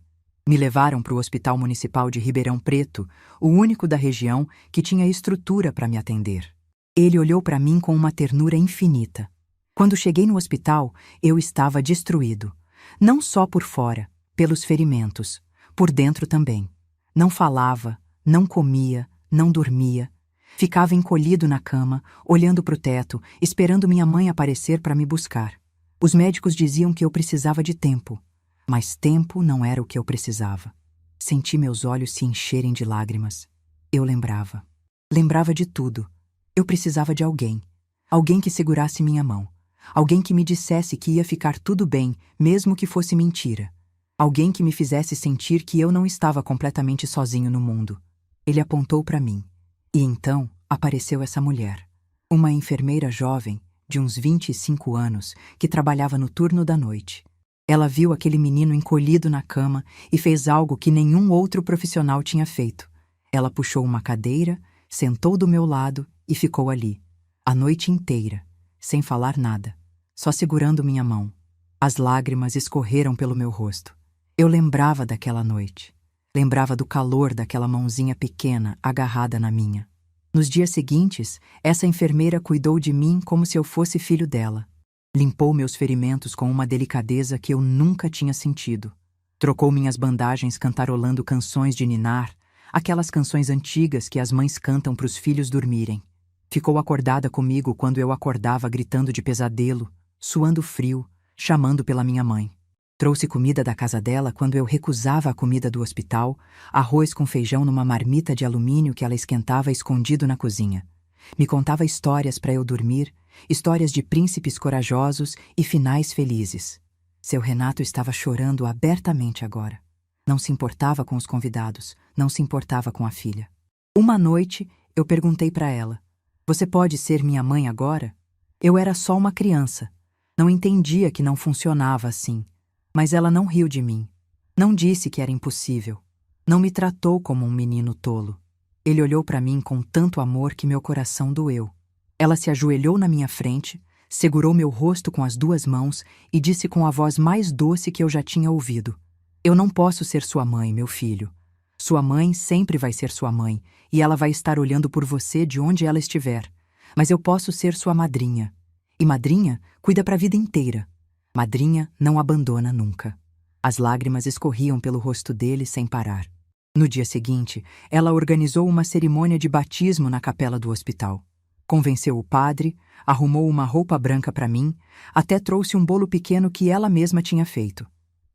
Me levaram para o Hospital Municipal de Ribeirão Preto, o único da região que tinha estrutura para me atender. Ele olhou para mim com uma ternura infinita. Quando cheguei no hospital, eu estava destruído. Não só por fora, pelos ferimentos, por dentro também. Não falava, não comia, não dormia. Ficava encolhido na cama, olhando para o teto, esperando minha mãe aparecer para me buscar. Os médicos diziam que eu precisava de tempo, mas tempo não era o que eu precisava. Senti meus olhos se encherem de lágrimas. Eu lembrava. Lembrava de tudo. Eu precisava de alguém. Alguém que segurasse minha mão. Alguém que me dissesse que ia ficar tudo bem, mesmo que fosse mentira. Alguém que me fizesse sentir que eu não estava completamente sozinho no mundo. Ele apontou para mim. E então apareceu essa mulher. Uma enfermeira jovem, de uns 25 anos, que trabalhava no turno da noite. Ela viu aquele menino encolhido na cama e fez algo que nenhum outro profissional tinha feito. Ela puxou uma cadeira, sentou do meu lado e ficou ali, a noite inteira, sem falar nada, só segurando minha mão. As lágrimas escorreram pelo meu rosto. Eu lembrava daquela noite. Lembrava do calor daquela mãozinha pequena agarrada na minha. Nos dias seguintes, essa enfermeira cuidou de mim como se eu fosse filho dela. Limpou meus ferimentos com uma delicadeza que eu nunca tinha sentido. Trocou minhas bandagens cantarolando canções de ninar, aquelas canções antigas que as mães cantam para os filhos dormirem. Ficou acordada comigo quando eu acordava gritando de pesadelo, suando frio, chamando pela minha mãe. Trouxe comida da casa dela quando eu recusava a comida do hospital, arroz com feijão numa marmita de alumínio que ela esquentava escondido na cozinha. Me contava histórias para eu dormir, histórias de príncipes corajosos e finais felizes. Seu Renato estava chorando abertamente agora. Não se importava com os convidados, não se importava com a filha. Uma noite, eu perguntei para ela: "Você pode ser minha mãe agora?" Eu era só uma criança. Não entendia que não funcionava assim. Mas ela não riu de mim. Não disse que era impossível. Não me tratou como um menino tolo. Ele olhou para mim com tanto amor que meu coração doeu. Ela se ajoelhou na minha frente, segurou meu rosto com as duas mãos e disse com a voz mais doce que eu já tinha ouvido: "Eu não posso ser sua mãe, meu filho. Sua mãe sempre vai ser sua mãe e ela vai estar olhando por você de onde ela estiver. Mas eu posso ser sua madrinha. E madrinha cuida para a vida inteira. Madrinha não abandona nunca." As lágrimas escorriam pelo rosto dele sem parar. No dia seguinte, ela organizou uma cerimônia de batismo na capela do hospital. Convenceu o padre, arrumou uma roupa branca para mim, até trouxe um bolo pequeno que ela mesma tinha feito.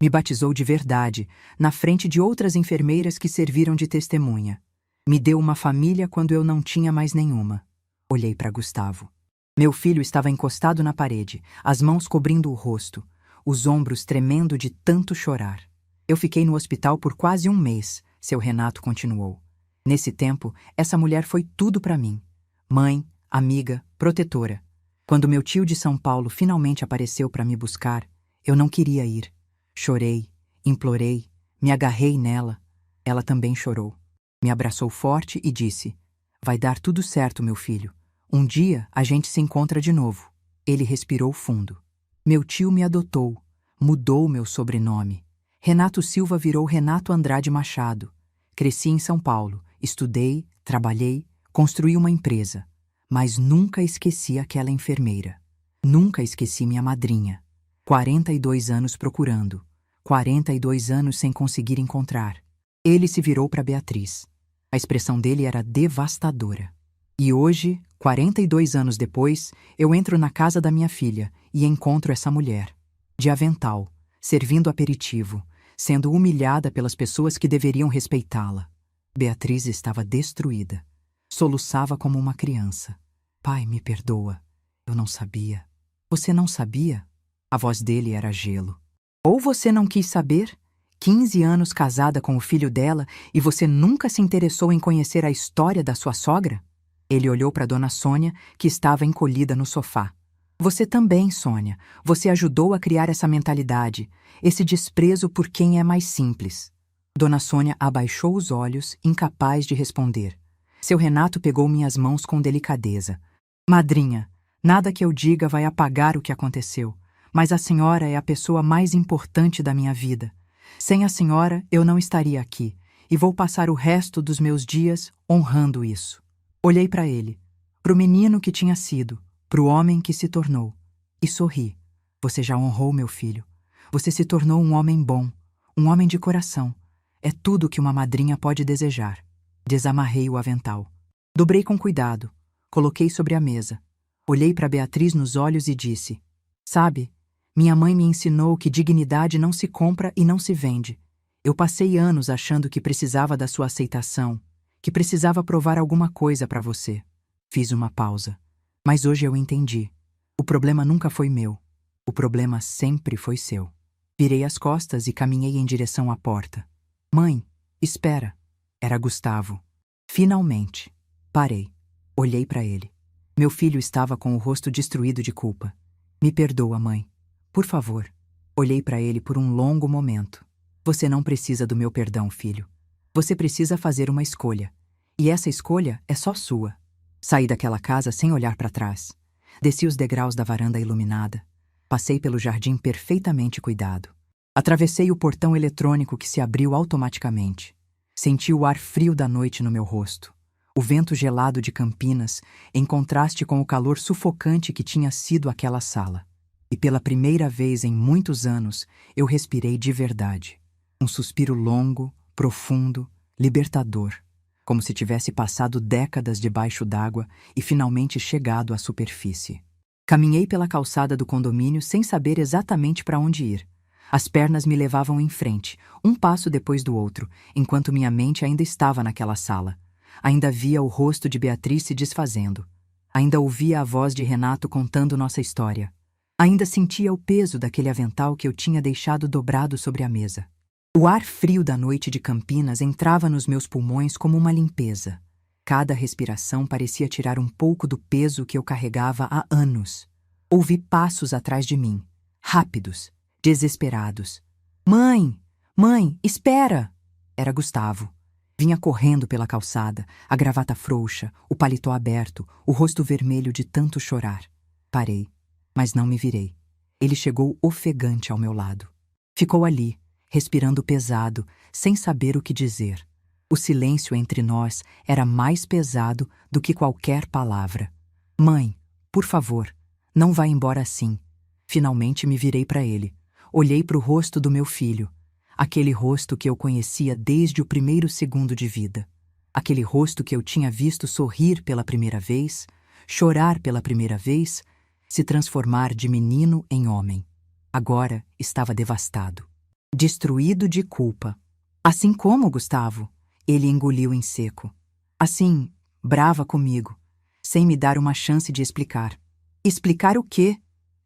Me batizou de verdade, na frente de outras enfermeiras que serviram de testemunha. Me deu uma família quando eu não tinha mais nenhuma. Olhei para Gustavo. Meu filho estava encostado na parede, as mãos cobrindo o rosto, os ombros tremendo de tanto chorar. Eu fiquei no hospital por quase um mês, seu Renato continuou. Nesse tempo, essa mulher foi tudo para mim. Mãe, amiga, protetora. Quando meu tio de São Paulo finalmente apareceu para me buscar, eu não queria ir. Chorei, implorei, me agarrei nela. Ela também chorou. Me abraçou forte e disse: "Vai dar tudo certo, meu filho. Um dia a gente se encontra de novo." Ele respirou fundo. Meu tio me adotou, mudou meu sobrenome. Renato Silva virou Renato Andrade Machado. Cresci em São Paulo, estudei, trabalhei, construí uma empresa. Mas nunca esqueci aquela enfermeira. Nunca esqueci minha madrinha. 42 anos procurando. 42 anos sem conseguir encontrar. Ele se virou para Beatriz. A expressão dele era devastadora. E hoje, 42 anos depois, eu entro na casa da minha filha e encontro essa mulher. De avental, servindo aperitivo, sendo humilhada pelas pessoas que deveriam respeitá-la. Beatriz estava destruída. Soluçava como uma criança. "Pai, me perdoa. Eu não sabia." "Você não sabia?" A voz dele era gelo. "Ou você não quis saber? 15 anos casada com o filho dela e você nunca se interessou em conhecer a história da sua sogra?" Ele olhou para Dona Sônia, que estava encolhida no sofá. "Você também, Sônia. Você ajudou a criar essa mentalidade, esse desprezo por quem é mais simples." Dona Sônia abaixou os olhos, incapaz de responder. Seu Renato pegou minhas mãos com delicadeza. "Madrinha, nada que eu diga vai apagar o que aconteceu, mas a senhora é a pessoa mais importante da minha vida. Sem a senhora, eu não estaria aqui, e vou passar o resto dos meus dias honrando isso." Olhei para ele, para o menino que tinha sido, para o homem que se tornou, e sorri. Você já honrou meu filho. Você se tornou um homem bom, um homem de coração. É tudo que uma madrinha pode desejar. Desamarrei o avental. Dobrei com cuidado. Coloquei sobre a mesa. Olhei para Beatriz nos olhos e disse: Sabe, minha mãe me ensinou que dignidade não se compra e não se vende. Eu passei anos achando que precisava da sua aceitação, que precisava provar alguma coisa para você. Fiz uma pausa. Mas hoje eu entendi. O problema nunca foi meu. O problema sempre foi seu. Virei as costas e caminhei em direção à porta. Mãe, espera. Era Gustavo. Finalmente. Parei. Olhei para ele. Meu filho estava com o rosto destruído de culpa. Me perdoa, mãe. Por favor. Olhei para ele por um longo momento. Você não precisa do meu perdão, filho. Você precisa fazer uma escolha. E essa escolha é só sua. Saí daquela casa sem olhar para trás. Desci os degraus da varanda iluminada. Passei pelo jardim perfeitamente cuidado. Atravessei o portão eletrônico que se abriu automaticamente. Senti o ar frio da noite no meu rosto. O vento gelado de Campinas, em contraste com o calor sufocante que tinha sido aquela sala. E pela primeira vez em muitos anos, eu respirei de verdade. Um suspiro longo, profundo, libertador. Como se tivesse passado décadas debaixo d'água e finalmente chegado à superfície. Caminhei pela calçada do condomínio sem saber exatamente para onde ir. As pernas me levavam em frente, um passo depois do outro, enquanto minha mente ainda estava naquela sala. Ainda via o rosto de Beatriz se desfazendo. Ainda ouvia a voz de Renato contando nossa história. Ainda sentia o peso daquele avental que eu tinha deixado dobrado sobre a mesa. O ar frio da noite de Campinas entrava nos meus pulmões como uma limpeza. Cada respiração parecia tirar um pouco do peso que eu carregava há anos. Ouvi passos atrás de mim, rápidos, desesperados. Mãe! Mãe, espera! Era Gustavo. Vinha correndo pela calçada, a gravata frouxa, o paletó aberto, o rosto vermelho de tanto chorar. Parei, mas não me virei. Ele chegou ofegante ao meu lado. Ficou ali, respirando pesado, sem saber o que dizer. O silêncio entre nós era mais pesado do que qualquer palavra. Mãe, por favor, não vá embora assim. Finalmente me virei para ele. Olhei para o rosto do meu filho. Aquele rosto que eu conhecia desde o primeiro segundo de vida. Aquele rosto que eu tinha visto sorrir pela primeira vez, chorar pela primeira vez, se transformar de menino em homem. Agora estava devastado. Destruído de culpa. Assim como Gustavo, ele engoliu em seco. Assim, brava comigo, sem me dar uma chance de explicar. Explicar o quê?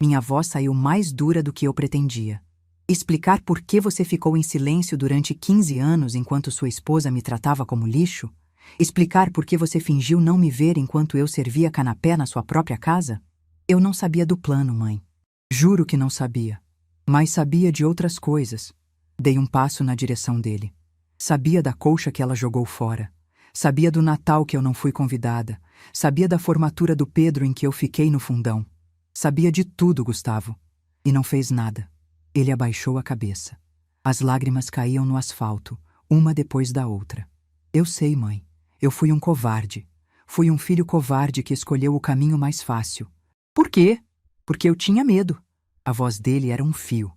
Minha voz saiu mais dura do que eu pretendia. Explicar por que você ficou em silêncio durante 15 anos enquanto sua esposa me tratava como lixo? Explicar por que você fingiu não me ver enquanto eu servia canapé na sua própria casa? Eu não sabia do plano, mãe. Juro que não sabia. Mas sabia de outras coisas. Dei um passo na direção dele. Sabia da colcha que ela jogou fora. Sabia do Natal que eu não fui convidada. Sabia da formatura do Pedro em que eu fiquei no fundão. Sabia de tudo, Gustavo. E não fez nada. Ele abaixou a cabeça. As lágrimas caíam no asfalto, uma depois da outra. Eu sei, mãe. Eu fui um covarde. Fui um filho covarde que escolheu o caminho mais fácil. Por quê? Porque eu tinha medo. A voz dele era um fio.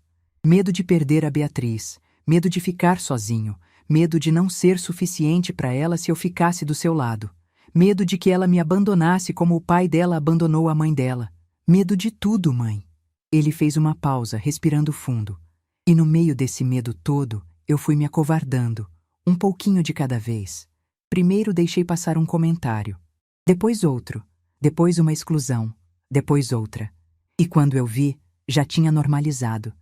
Medo de perder a Beatriz. Medo de ficar sozinho. Medo de não ser suficiente para ela se eu ficasse do seu lado. Medo de que ela me abandonasse como o pai dela abandonou a mãe dela. Medo de tudo, mãe. Ele fez uma pausa, respirando fundo. E no meio desse medo todo, eu fui me acovardando, um pouquinho de cada vez. Primeiro deixei passar um comentário. Depois outro. Depois uma exclusão. Depois outra. E quando eu vi, já tinha normalizado.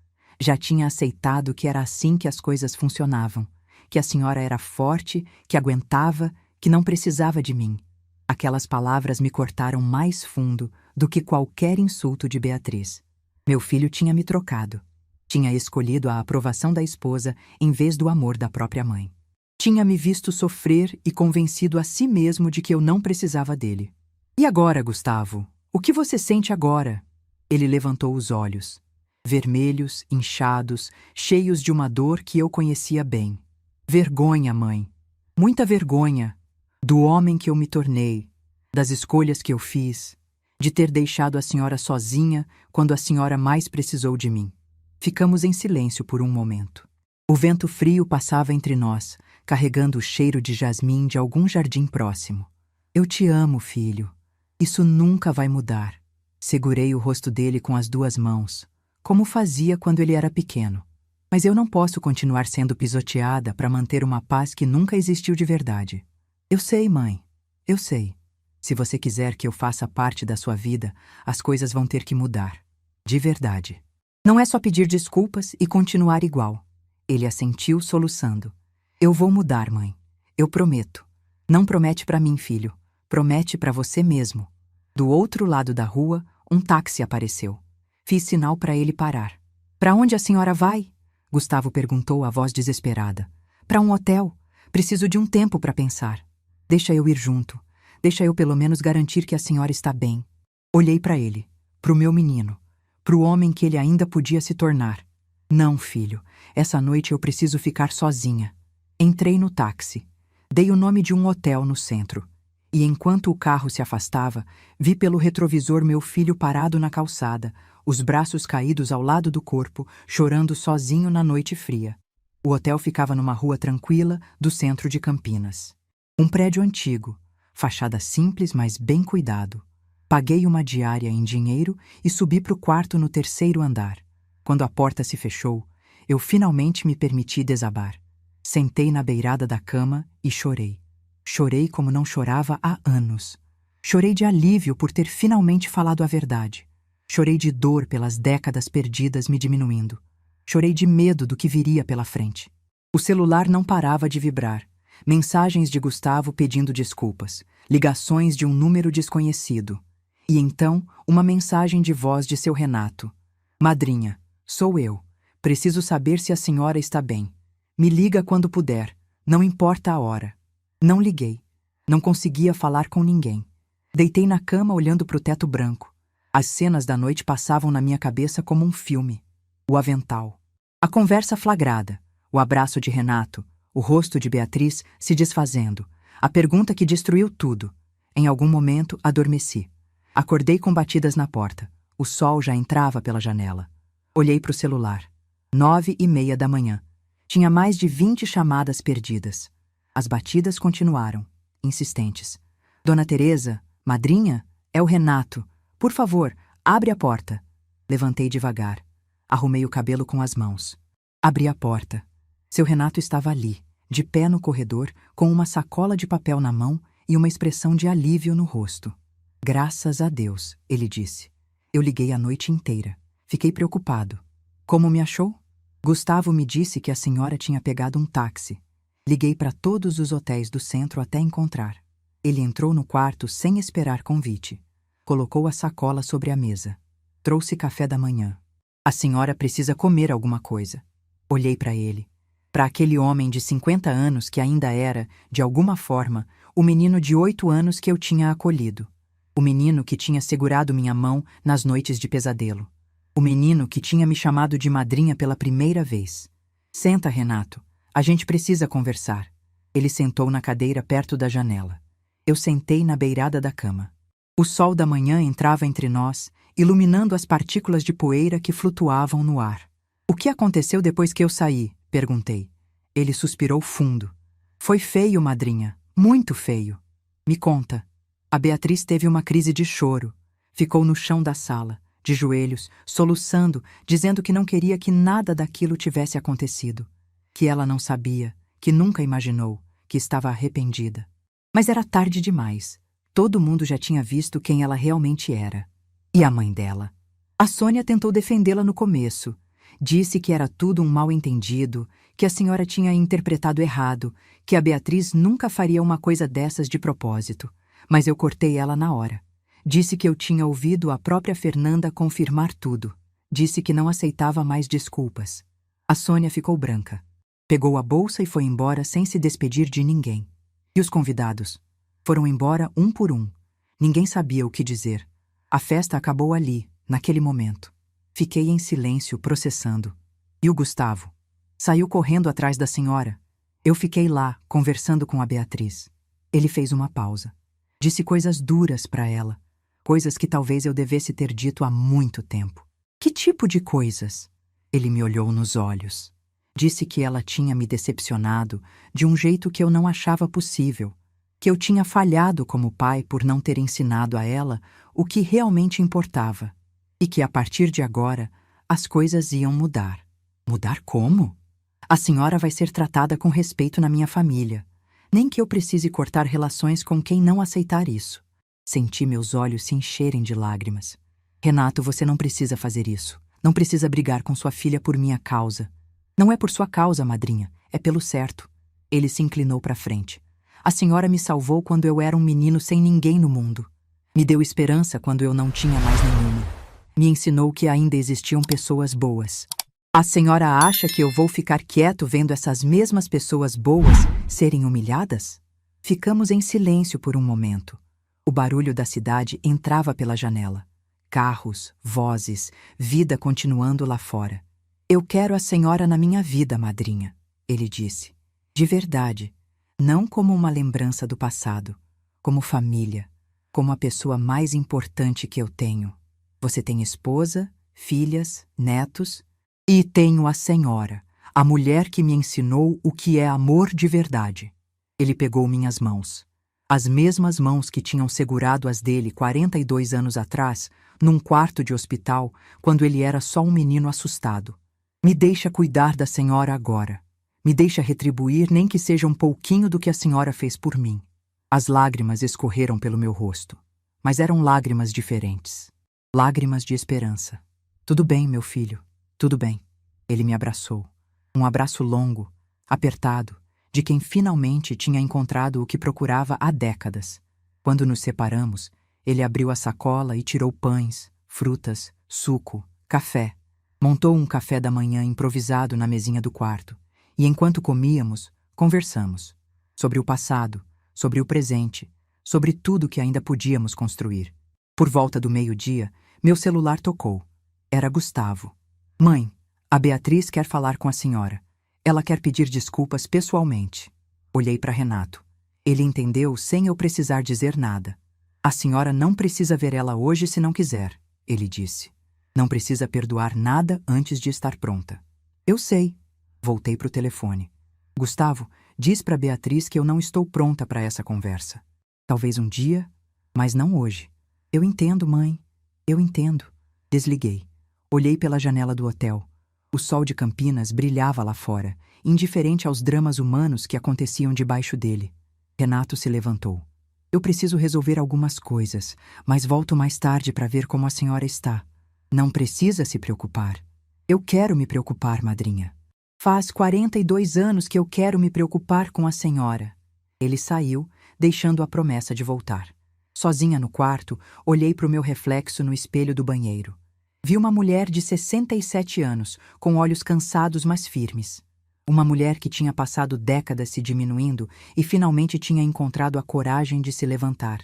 Já tinha aceitado que era assim que as coisas funcionavam. Que a senhora era forte, que aguentava, que não precisava de mim. Aquelas palavras me cortaram mais fundo do que qualquer insulto de Beatriz. Meu filho tinha me trocado. Tinha escolhido a aprovação da esposa em vez do amor da própria mãe. Tinha me visto sofrer e convencido a si mesmo de que eu não precisava dele. E agora, Gustavo? O que você sente agora? Ele levantou os olhos. Vermelhos, inchados, cheios de uma dor que eu conhecia bem. Vergonha, mãe. Muita vergonha. Do homem que eu me tornei. Das escolhas que eu fiz. de ter deixado a senhora sozinha quando a senhora mais precisou de mim. Ficamos em silêncio por um momento. O vento frio passava entre nós, carregando o cheiro de jasmim de algum jardim próximo. Eu te amo, filho. Isso nunca vai mudar. Segurei o rosto dele com as duas mãos, como fazia quando ele era pequeno. Mas eu não posso continuar sendo pisoteada para manter uma paz que nunca existiu de verdade. Eu sei, mãe. Eu sei. Se você quiser que eu faça parte da sua vida, as coisas vão ter que mudar. De verdade. Não é só pedir desculpas e continuar igual. Ele assentiu, soluçando. Eu vou mudar, mãe. Eu prometo. Não promete para mim, filho. Promete para você mesmo. Do outro lado da rua, um táxi apareceu. Fiz sinal para ele parar. Para onde a senhora vai? Gustavo perguntou, a voz desesperada. Para um hotel. Preciso de um tempo para pensar. Deixa eu ir junto. Deixa eu pelo menos garantir que a senhora está bem. Olhei para ele, para o meu menino, para o homem que ele ainda podia se tornar. Não, filho, essa noite eu preciso ficar sozinha. Entrei no táxi. Dei o nome de um hotel no centro. E enquanto o carro se afastava, vi pelo retrovisor meu filho parado na calçada, os braços caídos ao lado do corpo, chorando sozinho na noite fria. O hotel ficava numa rua tranquila do centro de Campinas. Um prédio antigo, fachada simples, mas bem cuidado. Paguei uma diária em dinheiro e subi para o quarto no terceiro andar. Quando a porta se fechou, eu finalmente me permiti desabar. Sentei na beirada da cama e chorei. Chorei como não chorava há anos. Chorei de alívio por ter finalmente falado a verdade. Chorei de dor pelas décadas perdidas me diminuindo. Chorei de medo do que viria pela frente. O celular não parava de vibrar. Mensagens de Gustavo pedindo desculpas. Ligações de um número desconhecido. E então, uma mensagem de voz de seu Renato. Madrinha, sou eu. Preciso saber se a senhora está bem. Me liga quando puder. Não importa a hora. Não liguei. Não conseguia falar com ninguém. Deitei na cama olhando para o teto branco. As cenas da noite passavam na minha cabeça como um filme. O avental. A conversa flagrada. O abraço de Renato. O rosto de Beatriz se desfazendo. A pergunta que destruiu tudo. Em algum momento, adormeci. Acordei com batidas na porta. O sol já entrava pela janela. Olhei para o celular. 9h30 da manhã. Tinha mais de 20 chamadas perdidas. As batidas continuaram, insistentes. Dona Teresa, madrinha, é o Renato. Por favor, abre a porta. Levantei devagar. Arrumei o cabelo com as mãos. Abri a porta. Seu Renato estava ali, de pé no corredor, com uma sacola de papel na mão e uma expressão de alívio no rosto. Graças a Deus, ele disse. Eu liguei a noite inteira. Fiquei preocupado. Como me achou? Gustavo me disse que a senhora tinha pegado um táxi. Liguei para todos os hotéis do centro até encontrar. Ele entrou no quarto sem esperar convite. Colocou a sacola sobre a mesa. Trouxe café da manhã. A senhora precisa comer alguma coisa. Olhei para ele. Para aquele homem de 50 anos que ainda era, de alguma forma, o menino de 8 anos que eu tinha acolhido. O menino que tinha segurado minha mão nas noites de pesadelo. O menino que tinha me chamado de madrinha pela primeira vez. Senta, Renato. A gente precisa conversar. Ele sentou na cadeira perto da janela. Eu sentei na beirada da cama. O sol da manhã entrava entre nós, iluminando as partículas de poeira que flutuavam no ar. O que aconteceu depois que eu saí? Perguntei. Ele suspirou fundo. Foi feio, madrinha. Muito feio. Me conta. A Beatriz teve uma crise de choro. Ficou no chão da sala, de joelhos, soluçando, dizendo que não queria que nada daquilo tivesse acontecido. Que ela não sabia, que nunca imaginou, que estava arrependida. Mas era tarde demais. Todo mundo já tinha visto quem ela realmente era. E a mãe dela? A Sônia tentou defendê-la no começo. Disse que era tudo um mal-entendido, que a senhora tinha interpretado errado, que a Beatriz nunca faria uma coisa dessas de propósito. Mas eu cortei ela na hora. Disse que eu tinha ouvido a própria Fernanda confirmar tudo. Disse que não aceitava mais desculpas. A Sônia ficou branca. Pegou a bolsa e foi embora sem se despedir de ninguém. E os convidados? Foram embora um por um. Ninguém sabia o que dizer. A festa acabou ali, naquele momento. Fiquei em silêncio, processando. E o Gustavo? Saiu correndo atrás da senhora. Eu fiquei lá, conversando com a Beatriz. Ele fez uma pausa. Disse coisas duras para ela. coisas que talvez eu devesse ter dito há muito tempo. Que tipo de coisas? Ele me olhou nos olhos. Disse que ela tinha me decepcionado de um jeito que eu não achava possível, que eu tinha falhado como pai por não ter ensinado a ela o que realmente importava, e que a partir de agora as coisas iam mudar. Mudar como? A senhora vai ser tratada com respeito na minha família. Nem que eu precise cortar relações com quem não aceitar isso. Senti meus olhos se encherem de lágrimas. Renato, você não precisa fazer isso. Não precisa brigar com sua filha por minha causa. Não é por sua causa, madrinha. É pelo certo. Ele se inclinou para frente. A senhora me salvou quando eu era um menino sem ninguém no mundo. Me deu esperança quando eu não tinha mais nenhuma. Me ensinou que ainda existiam pessoas boas. A senhora acha que eu vou ficar quieto vendo essas mesmas pessoas boas serem humilhadas? Ficamos em silêncio por um momento. O barulho da cidade entrava pela janela. Carros, vozes, vida continuando lá fora. Eu quero a senhora na minha vida, madrinha, ele disse. De verdade, não como uma lembrança do passado, como família, como a pessoa mais importante que eu tenho. Você tem esposa, filhas, netos? E tenho a senhora, a mulher que me ensinou o que é amor de verdade. Ele pegou minhas mãos. As mesmas mãos que tinham segurado as dele 42 anos atrás, num quarto de hospital, quando ele era só um menino assustado. Me deixa cuidar da senhora agora. Me deixa retribuir nem que seja um pouquinho do que a senhora fez por mim. As lágrimas escorreram pelo meu rosto, mas eram lágrimas diferentes. Lágrimas de esperança. Tudo bem, meu filho. Tudo bem. Ele me abraçou. Um abraço longo, apertado, de quem finalmente tinha encontrado o que procurava há décadas. Quando nos separamos, ele abriu a sacola e tirou pães, frutas, suco, café. Montou um café da manhã improvisado na mesinha do quarto. E enquanto comíamos, conversamos. Sobre o passado, sobre o presente, sobre tudo que ainda podíamos construir. Por volta do meio-dia, meu celular tocou. Era Gustavo. Mãe, a Beatriz quer falar com a senhora. Ela quer pedir desculpas pessoalmente. Olhei para Renato. Ele entendeu sem eu precisar dizer nada. A senhora não precisa ver ela hoje se não quiser, ele disse. Não precisa perdoar nada antes de estar pronta. Eu sei. Voltei para o telefone. Gustavo, diz para Beatriz que eu não estou pronta para essa conversa. Talvez um dia, mas não hoje. Eu entendo, mãe. Eu entendo. Desliguei. Olhei pela janela do hotel. O sol de Campinas brilhava lá fora, indiferente aos dramas humanos que aconteciam debaixo dele. Renato se levantou. Eu preciso resolver algumas coisas, mas volto mais tarde para ver como a senhora está. Não precisa se preocupar. Eu quero me preocupar, madrinha. Faz 42 anos que eu quero me preocupar com a senhora. Ele saiu, deixando a promessa de voltar. Sozinha no quarto, olhei para o meu reflexo no espelho do banheiro. Vi uma mulher de 67 anos, com olhos cansados mas firmes. Uma mulher que tinha passado décadas se diminuindo e finalmente tinha encontrado a coragem de se levantar.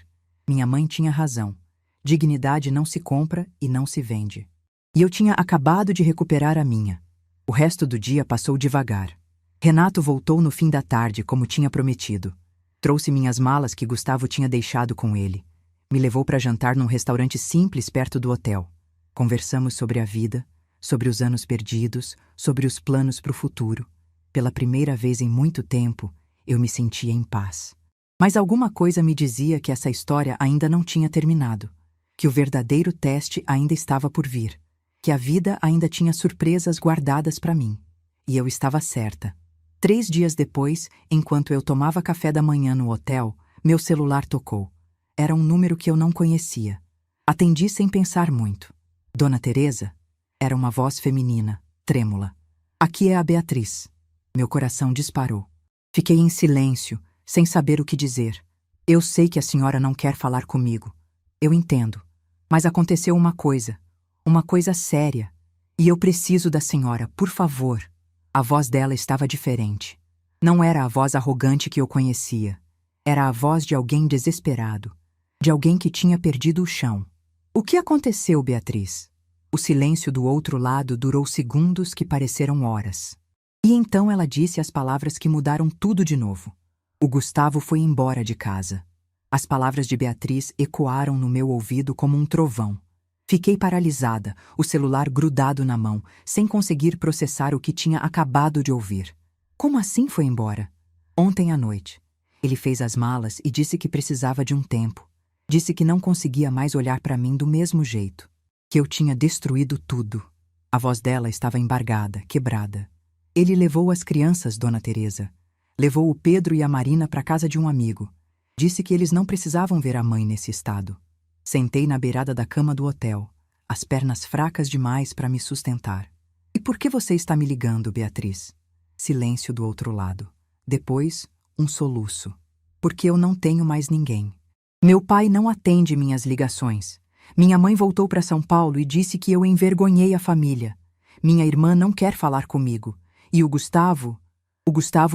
Minha mãe tinha razão. Dignidade não se compra e não se vende. E eu tinha acabado de recuperar a minha. O resto do dia passou devagar. Renato voltou no fim da tarde, como tinha prometido. Trouxe minhas malas que Gustavo tinha deixado com ele. Me levou para jantar num restaurante simples perto do hotel. Conversamos sobre a vida, sobre os anos perdidos, sobre os planos para o futuro. Pela primeira vez em muito tempo, eu me sentia em paz. Mas alguma coisa me dizia que essa história ainda não tinha terminado, que o verdadeiro teste ainda estava por vir, que a vida ainda tinha surpresas guardadas para mim. E eu estava certa. 3 dias depois, enquanto eu tomava café da manhã no hotel, meu celular tocou. Era um número que eu não conhecia. Atendi sem pensar muito. Dona Teresa? Era uma voz feminina, trêmula. Aqui é a Beatriz. Meu coração disparou. Fiquei em silêncio, sem saber o que dizer. Eu sei que a senhora não quer falar comigo. Eu entendo. Mas aconteceu uma coisa séria. E eu preciso da senhora, por favor. A voz dela estava diferente. Não era a voz arrogante que eu conhecia. Era a voz de alguém desesperado. De alguém que tinha perdido o chão. O que aconteceu, Beatriz? O silêncio do outro lado durou segundos que pareceram horas. E então ela disse as palavras que mudaram tudo de novo. O Gustavo foi embora de casa. As palavras de Beatriz ecoaram no meu ouvido como um trovão. Fiquei paralisada, o celular grudado na mão, sem conseguir processar o que tinha acabado de ouvir. Como assim foi embora? Ontem à noite. Ele fez as malas e disse que precisava de um tempo. Disse que não conseguia mais olhar para mim do mesmo jeito. Que eu tinha destruído tudo. A voz dela estava embargada, quebrada. Ele levou as crianças, Dona Teresa. Levou o Pedro e a Marina para casa de um amigo. Disse que eles não precisavam ver a mãe nesse estado. Sentei na beirada da cama do hotel, as pernas fracas demais para me sustentar. E por que você está me ligando, Beatriz? Silêncio do outro lado. Depois, um soluço. Porque eu não tenho mais ninguém. Meu pai não atende minhas ligações. Minha mãe voltou para São Paulo e disse que eu envergonhei a família. Minha irmã não quer falar comigo. E o Gustavo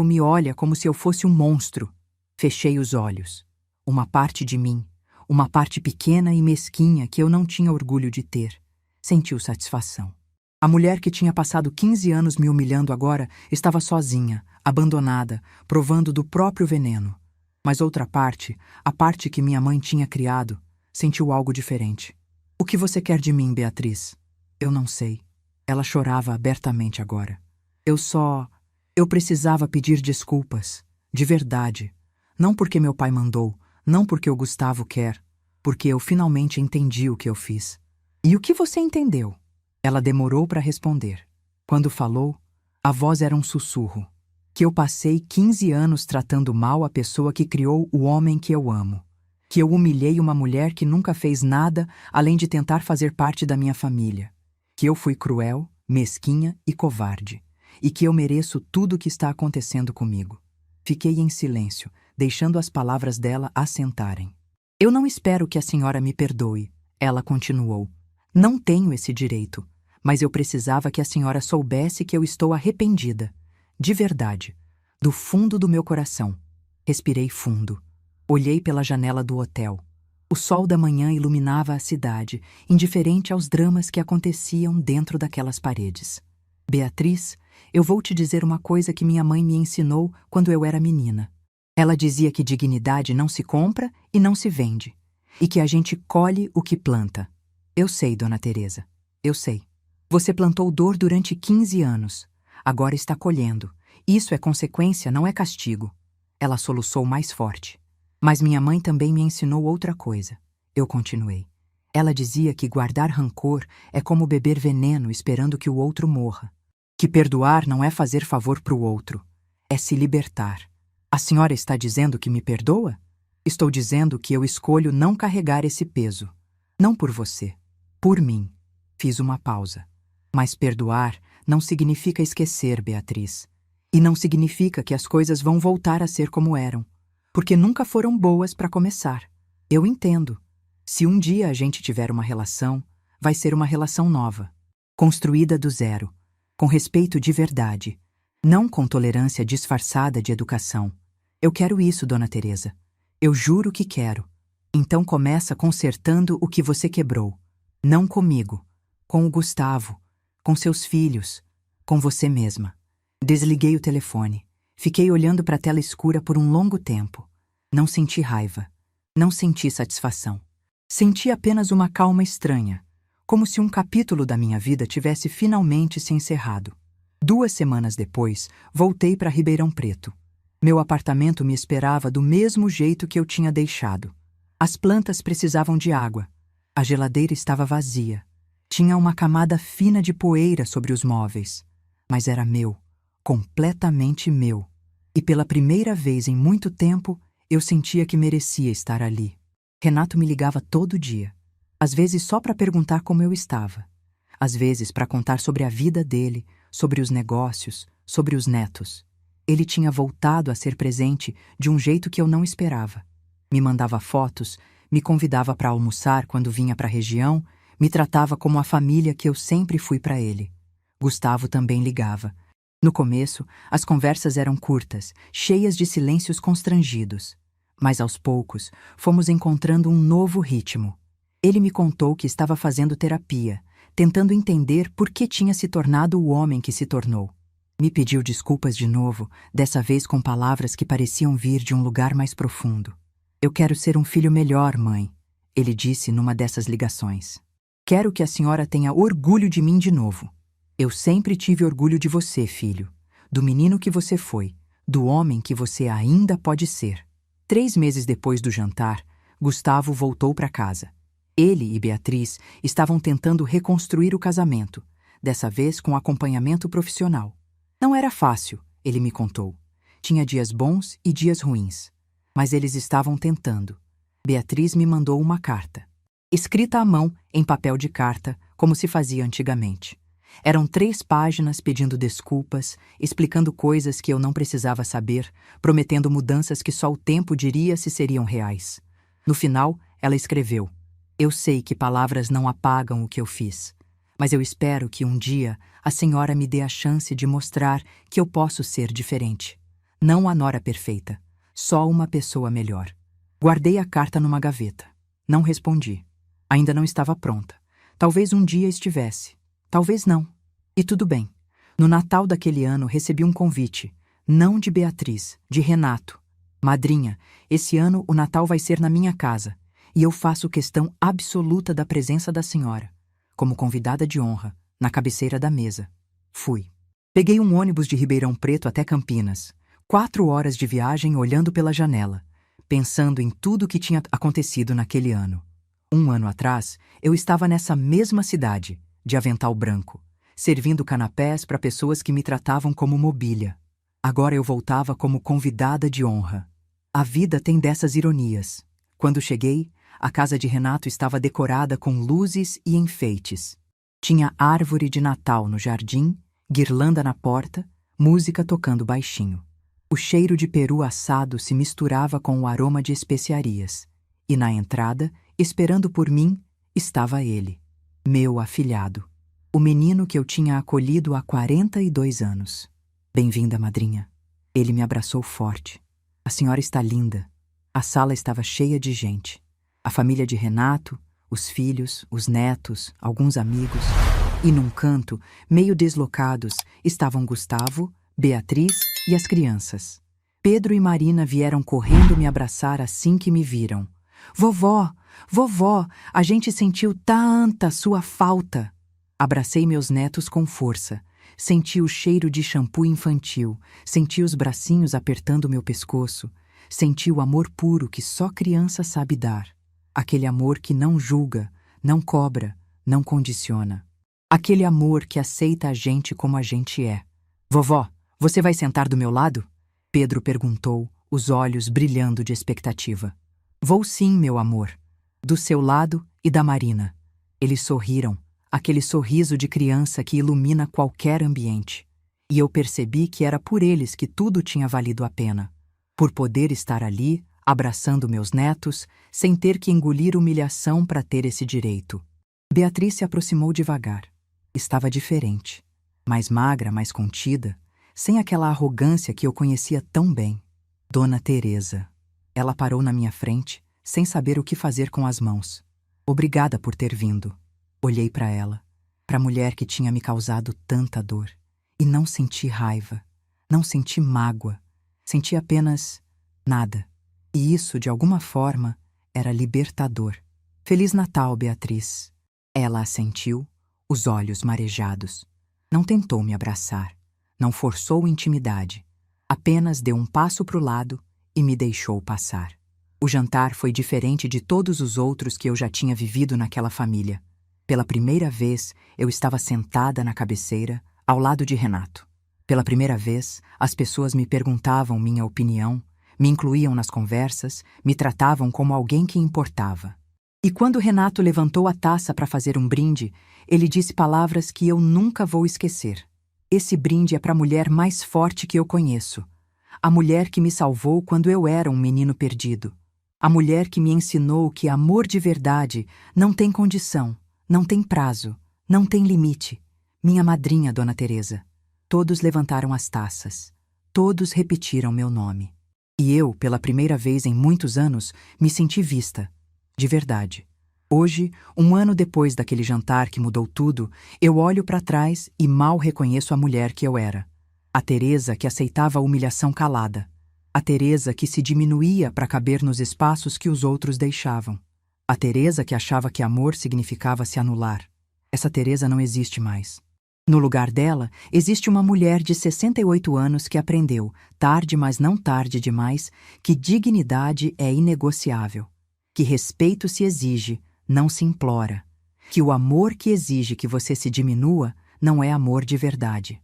me olha como se eu fosse um monstro. Fechei os olhos. Uma parte de mim, uma parte pequena e mesquinha que eu não tinha orgulho de ter, sentiu satisfação. A mulher que tinha passado 15 anos me humilhando agora estava sozinha, abandonada, provando do próprio veneno. Mas outra parte, a parte que minha mãe tinha criado, sentiu algo diferente. O que você quer de mim, Beatriz? Eu não sei. Ela chorava abertamente agora. Eu precisava pedir desculpas, de verdade. Não porque meu pai mandou, não porque o Gustavo quer, porque eu finalmente entendi o que eu fiz. E o que você entendeu? Ela demorou para responder. Quando falou, a voz era um sussurro. Que eu passei 15 anos tratando mal a pessoa que criou o homem que eu amo. Que eu humilhei uma mulher que nunca fez nada além de tentar fazer parte da minha família. Que eu fui cruel, mesquinha e covarde. E que eu mereço tudo o que está acontecendo comigo. Fiquei em silêncio, deixando as palavras dela assentarem. Eu não espero que a senhora me perdoe, ela continuou. Não tenho esse direito, mas eu precisava que a senhora soubesse que eu estou arrependida. De verdade, do fundo do meu coração. Respirei fundo. Olhei pela janela do hotel. O sol da manhã iluminava a cidade, indiferente aos dramas que aconteciam dentro daquelas paredes. Beatriz, eu vou te dizer uma coisa que minha mãe me ensinou quando eu era menina. Ela dizia que dignidade não se compra e não se vende, e que a gente colhe o que planta. Eu sei, Dona Teresa, eu sei. Você plantou dor durante 15 anos. Agora está colhendo. Isso é consequência, não é castigo. Ela soluçou mais forte. Mas minha mãe também me ensinou outra coisa. Eu continuei. Ela dizia que guardar rancor é como beber veneno esperando que o outro morra. Que perdoar não é fazer favor para o outro, é se libertar. A senhora está dizendo que me perdoa? Estou dizendo que eu escolho não carregar esse peso. Não por você, por mim. Fiz uma pausa. Mas perdoar não significa esquecer, Beatriz. E não significa que as coisas vão voltar a ser como eram. Porque nunca foram boas para começar. Eu entendo. Se um dia a gente tiver uma relação, vai ser uma relação nova. Construída do zero. Com respeito de verdade. Não com tolerância disfarçada de educação. Eu quero isso, Dona Teresa. Eu juro que quero. Então começa consertando o que você quebrou. Não comigo. Com o Gustavo. Com seus filhos. Com você mesma. Desliguei o telefone. Fiquei olhando para a tela escura por um longo tempo. Não senti raiva. Não senti satisfação. Senti apenas uma calma estranha. Como se um capítulo da minha vida tivesse finalmente se encerrado. 2 semanas depois, voltei para Ribeirão Preto. Meu apartamento me esperava do mesmo jeito que eu tinha deixado. As plantas precisavam de água. A geladeira estava vazia. Tinha uma camada fina de poeira sobre os móveis. Mas era meu, completamente meu. E pela primeira vez em muito tempo, eu sentia que merecia estar ali. Renato me ligava todo dia. Às vezes só para perguntar como eu estava. Às vezes para contar sobre a vida dele, sobre os negócios, sobre os netos. Ele tinha voltado a ser presente de um jeito que eu não esperava. Me mandava fotos, me convidava para almoçar quando vinha para a região, me tratava como a família que eu sempre fui para ele. Gustavo também ligava. No começo, as conversas eram curtas, cheias de silêncios constrangidos. Mas aos poucos, fomos encontrando um novo ritmo. Ele me contou que estava fazendo terapia, tentando entender por que tinha se tornado o homem que se tornou. Me pediu desculpas de novo, dessa vez com palavras que pareciam vir de um lugar mais profundo. Eu quero ser um filho melhor, mãe, ele disse numa dessas ligações. Quero que a senhora tenha orgulho de mim de novo. Eu sempre tive orgulho de você, filho, do menino que você foi, do homem que você ainda pode ser. 3 meses depois do jantar, Gustavo voltou para casa. Ele e Beatriz estavam tentando reconstruir o casamento, dessa vez com acompanhamento profissional. Não era fácil, ele me contou. Tinha dias bons e dias ruins. Mas eles estavam tentando. Beatriz me mandou uma carta, escrita à mão, em papel de carta, como se fazia antigamente. Eram 3 páginas pedindo desculpas, explicando coisas que eu não precisava saber, prometendo mudanças que só o tempo diria se seriam reais. No final, ela escreveu: Eu sei que palavras não apagam o que eu fiz, mas eu espero que um dia a senhora me dê a chance de mostrar que eu posso ser diferente. Não a nora perfeita, só uma pessoa melhor. Guardei a carta numa gaveta. Não respondi. Ainda não estava pronta. Talvez um dia estivesse. Talvez não. E tudo bem. No Natal daquele ano recebi um convite. Não de Beatriz, de Renato. Madrinha, esse ano o Natal vai ser na minha casa. E eu faço questão absoluta da presença da senhora. Como convidada de honra, na cabeceira da mesa. Fui. Peguei um ônibus de Ribeirão Preto até Campinas. 4 horas de viagem olhando pela janela, pensando em tudo o que tinha acontecido naquele ano. 1 ano atrás, eu estava nessa mesma cidade, de avental branco, servindo canapés para pessoas que me tratavam como mobília. Agora eu voltava como convidada de honra. A vida tem dessas ironias. Quando cheguei, a casa de Renato estava decorada com luzes e enfeites. Tinha árvore de Natal no jardim, guirlanda na porta, música tocando baixinho. O cheiro de peru assado se misturava com o aroma de especiarias. E na entrada, esperando por mim, estava ele, meu afilhado, o menino que eu tinha acolhido há 42 anos. Bem-vinda, madrinha. Ele me abraçou forte. A senhora está linda. A sala estava cheia de gente. A família de Renato, os filhos, os netos, alguns amigos. E num canto, meio deslocados, estavam Gustavo, Beatriz e as crianças. Pedro e Marina vieram correndo me abraçar assim que me viram. Vovó, vovó, a gente sentiu tanta sua falta. Abracei meus netos com força. Senti o cheiro de shampoo infantil. Senti os bracinhos apertando meu pescoço. Senti o amor puro que só criança sabe dar. Aquele amor que não julga, não cobra, não condiciona. Aquele amor que aceita a gente como a gente é. Vovó, você vai sentar do meu lado? Pedro perguntou, os olhos brilhando de expectativa. Vou sim, meu amor. Do seu lado e da Marina. Eles sorriram, aquele sorriso de criança que ilumina qualquer ambiente. E eu percebi que era por eles que tudo tinha valido a pena. Por poder estar ali, abraçando meus netos, sem ter que engolir humilhação para ter esse direito. Beatriz se aproximou devagar. Estava diferente. Mais magra, mais contida, sem aquela arrogância que eu conhecia tão bem. Dona Teresa. Ela parou na minha frente, sem saber o que fazer com as mãos. Obrigada por ter vindo. Olhei para ela, para a mulher que tinha me causado tanta dor, e não senti raiva, não senti mágoa, senti apenas nada. E isso, de alguma forma, era libertador. Feliz Natal, Beatriz. Ela assentiu, os olhos marejados. Não tentou me abraçar, não forçou intimidade. Apenas deu um passo para o lado e me deixou passar. O jantar foi diferente de todos os outros que eu já tinha vivido naquela família. Pela primeira vez, eu estava sentada na cabeceira, ao lado de Renato. Pela primeira vez, as pessoas me perguntavam minha opinião, me incluíam nas conversas, me tratavam como alguém que importava. E quando Renato levantou a taça para fazer um brinde, ele disse palavras que eu nunca vou esquecer. Esse brinde é para a mulher mais forte que eu conheço. A mulher que me salvou quando eu era um menino perdido. A mulher que me ensinou que amor de verdade não tem condição, não tem prazo, não tem limite. Minha madrinha, Dona Teresa. Todos levantaram as taças. Todos repetiram meu nome. E eu, pela primeira vez em muitos anos, me senti vista. De verdade. Hoje, 1 ano depois daquele jantar que mudou tudo, eu olho para trás e mal reconheço a mulher que eu era. A Teresa que aceitava a humilhação calada. A Teresa que se diminuía para caber nos espaços que os outros deixavam. A Teresa que achava que amor significava se anular. Essa Teresa não existe mais. No lugar dela, existe uma mulher de 68 anos que aprendeu, tarde mas não tarde demais, que dignidade é inegociável, que respeito se exige, não se implora, que o amor que exige que você se diminua não é amor de verdade.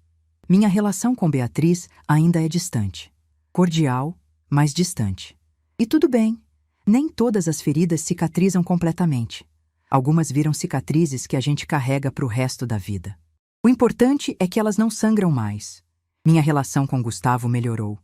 Minha relação com Beatriz ainda é distante. Cordial, mas distante. E tudo bem, nem todas as feridas cicatrizam completamente. Algumas viram cicatrizes que a gente carrega para o resto da vida. O importante é que elas não sangram mais. Minha relação com Gustavo melhorou.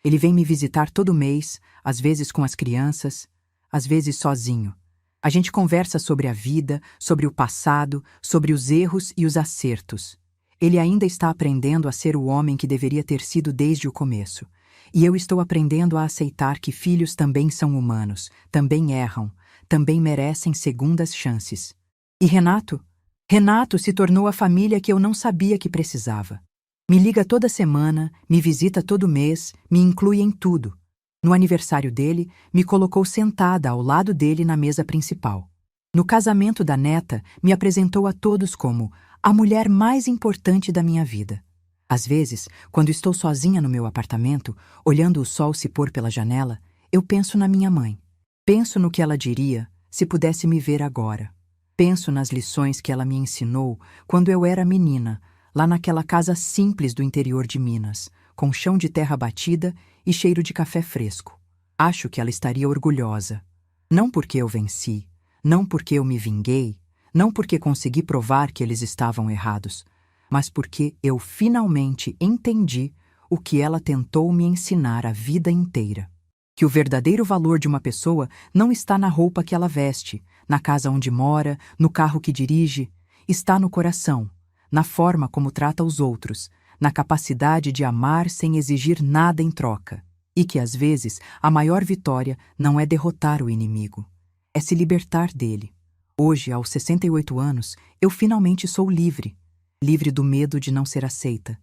Ele vem me visitar todo mês, às vezes com as crianças, às vezes sozinho. A gente conversa sobre a vida, sobre o passado, sobre os erros e os acertos. Ele ainda está aprendendo a ser o homem que deveria ter sido desde o começo. E eu estou aprendendo a aceitar que filhos também são humanos, também erram, também merecem segundas chances. E Renato? Renato se tornou a família que eu não sabia que precisava. Me liga toda semana, me visita todo mês, me inclui em tudo. No aniversário dele, me colocou sentada ao lado dele na mesa principal. No casamento da neta, me apresentou a todos como a mulher mais importante da minha vida. Às vezes, quando estou sozinha no meu apartamento, olhando o sol se pôr pela janela, eu penso na minha mãe. Penso no que ela diria se pudesse me ver agora. Penso nas lições que ela me ensinou quando eu era menina, lá naquela casa simples do interior de Minas, com chão de terra batida e cheiro de café fresco. Acho que ela estaria orgulhosa. Não porque eu venci, não porque eu me vinguei, não porque consegui provar que eles estavam errados, mas porque eu finalmente entendi o que ela tentou me ensinar a vida inteira. Que o verdadeiro valor de uma pessoa não está na roupa que ela veste, na casa onde mora, no carro que dirige, está no coração, na forma como trata os outros, na capacidade de amar sem exigir nada em troca. E que, às vezes, a maior vitória não é derrotar o inimigo, é se libertar dele. Hoje, aos 68 anos, eu finalmente sou livre. Livre do medo de não ser aceita.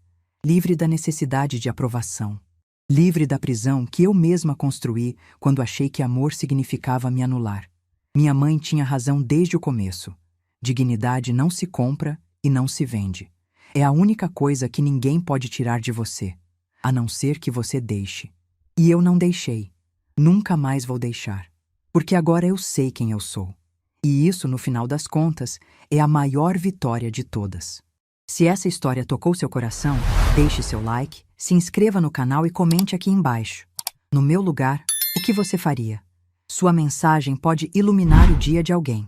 Livre da necessidade de aprovação. Livre da prisão que eu mesma construí quando achei que amor significava me anular. Minha mãe tinha razão desde o começo. Dignidade não se compra e não se vende. É a única coisa que ninguém pode tirar de você, a não ser que você deixe. E eu não deixei. Nunca mais vou deixar. Porque agora eu sei quem eu sou. E isso, no final das contas, é a maior vitória de todas. Se essa história tocou seu coração, deixe seu like, se inscreva no canal e comente aqui embaixo. No meu lugar, o que você faria? Sua mensagem pode iluminar o dia de alguém.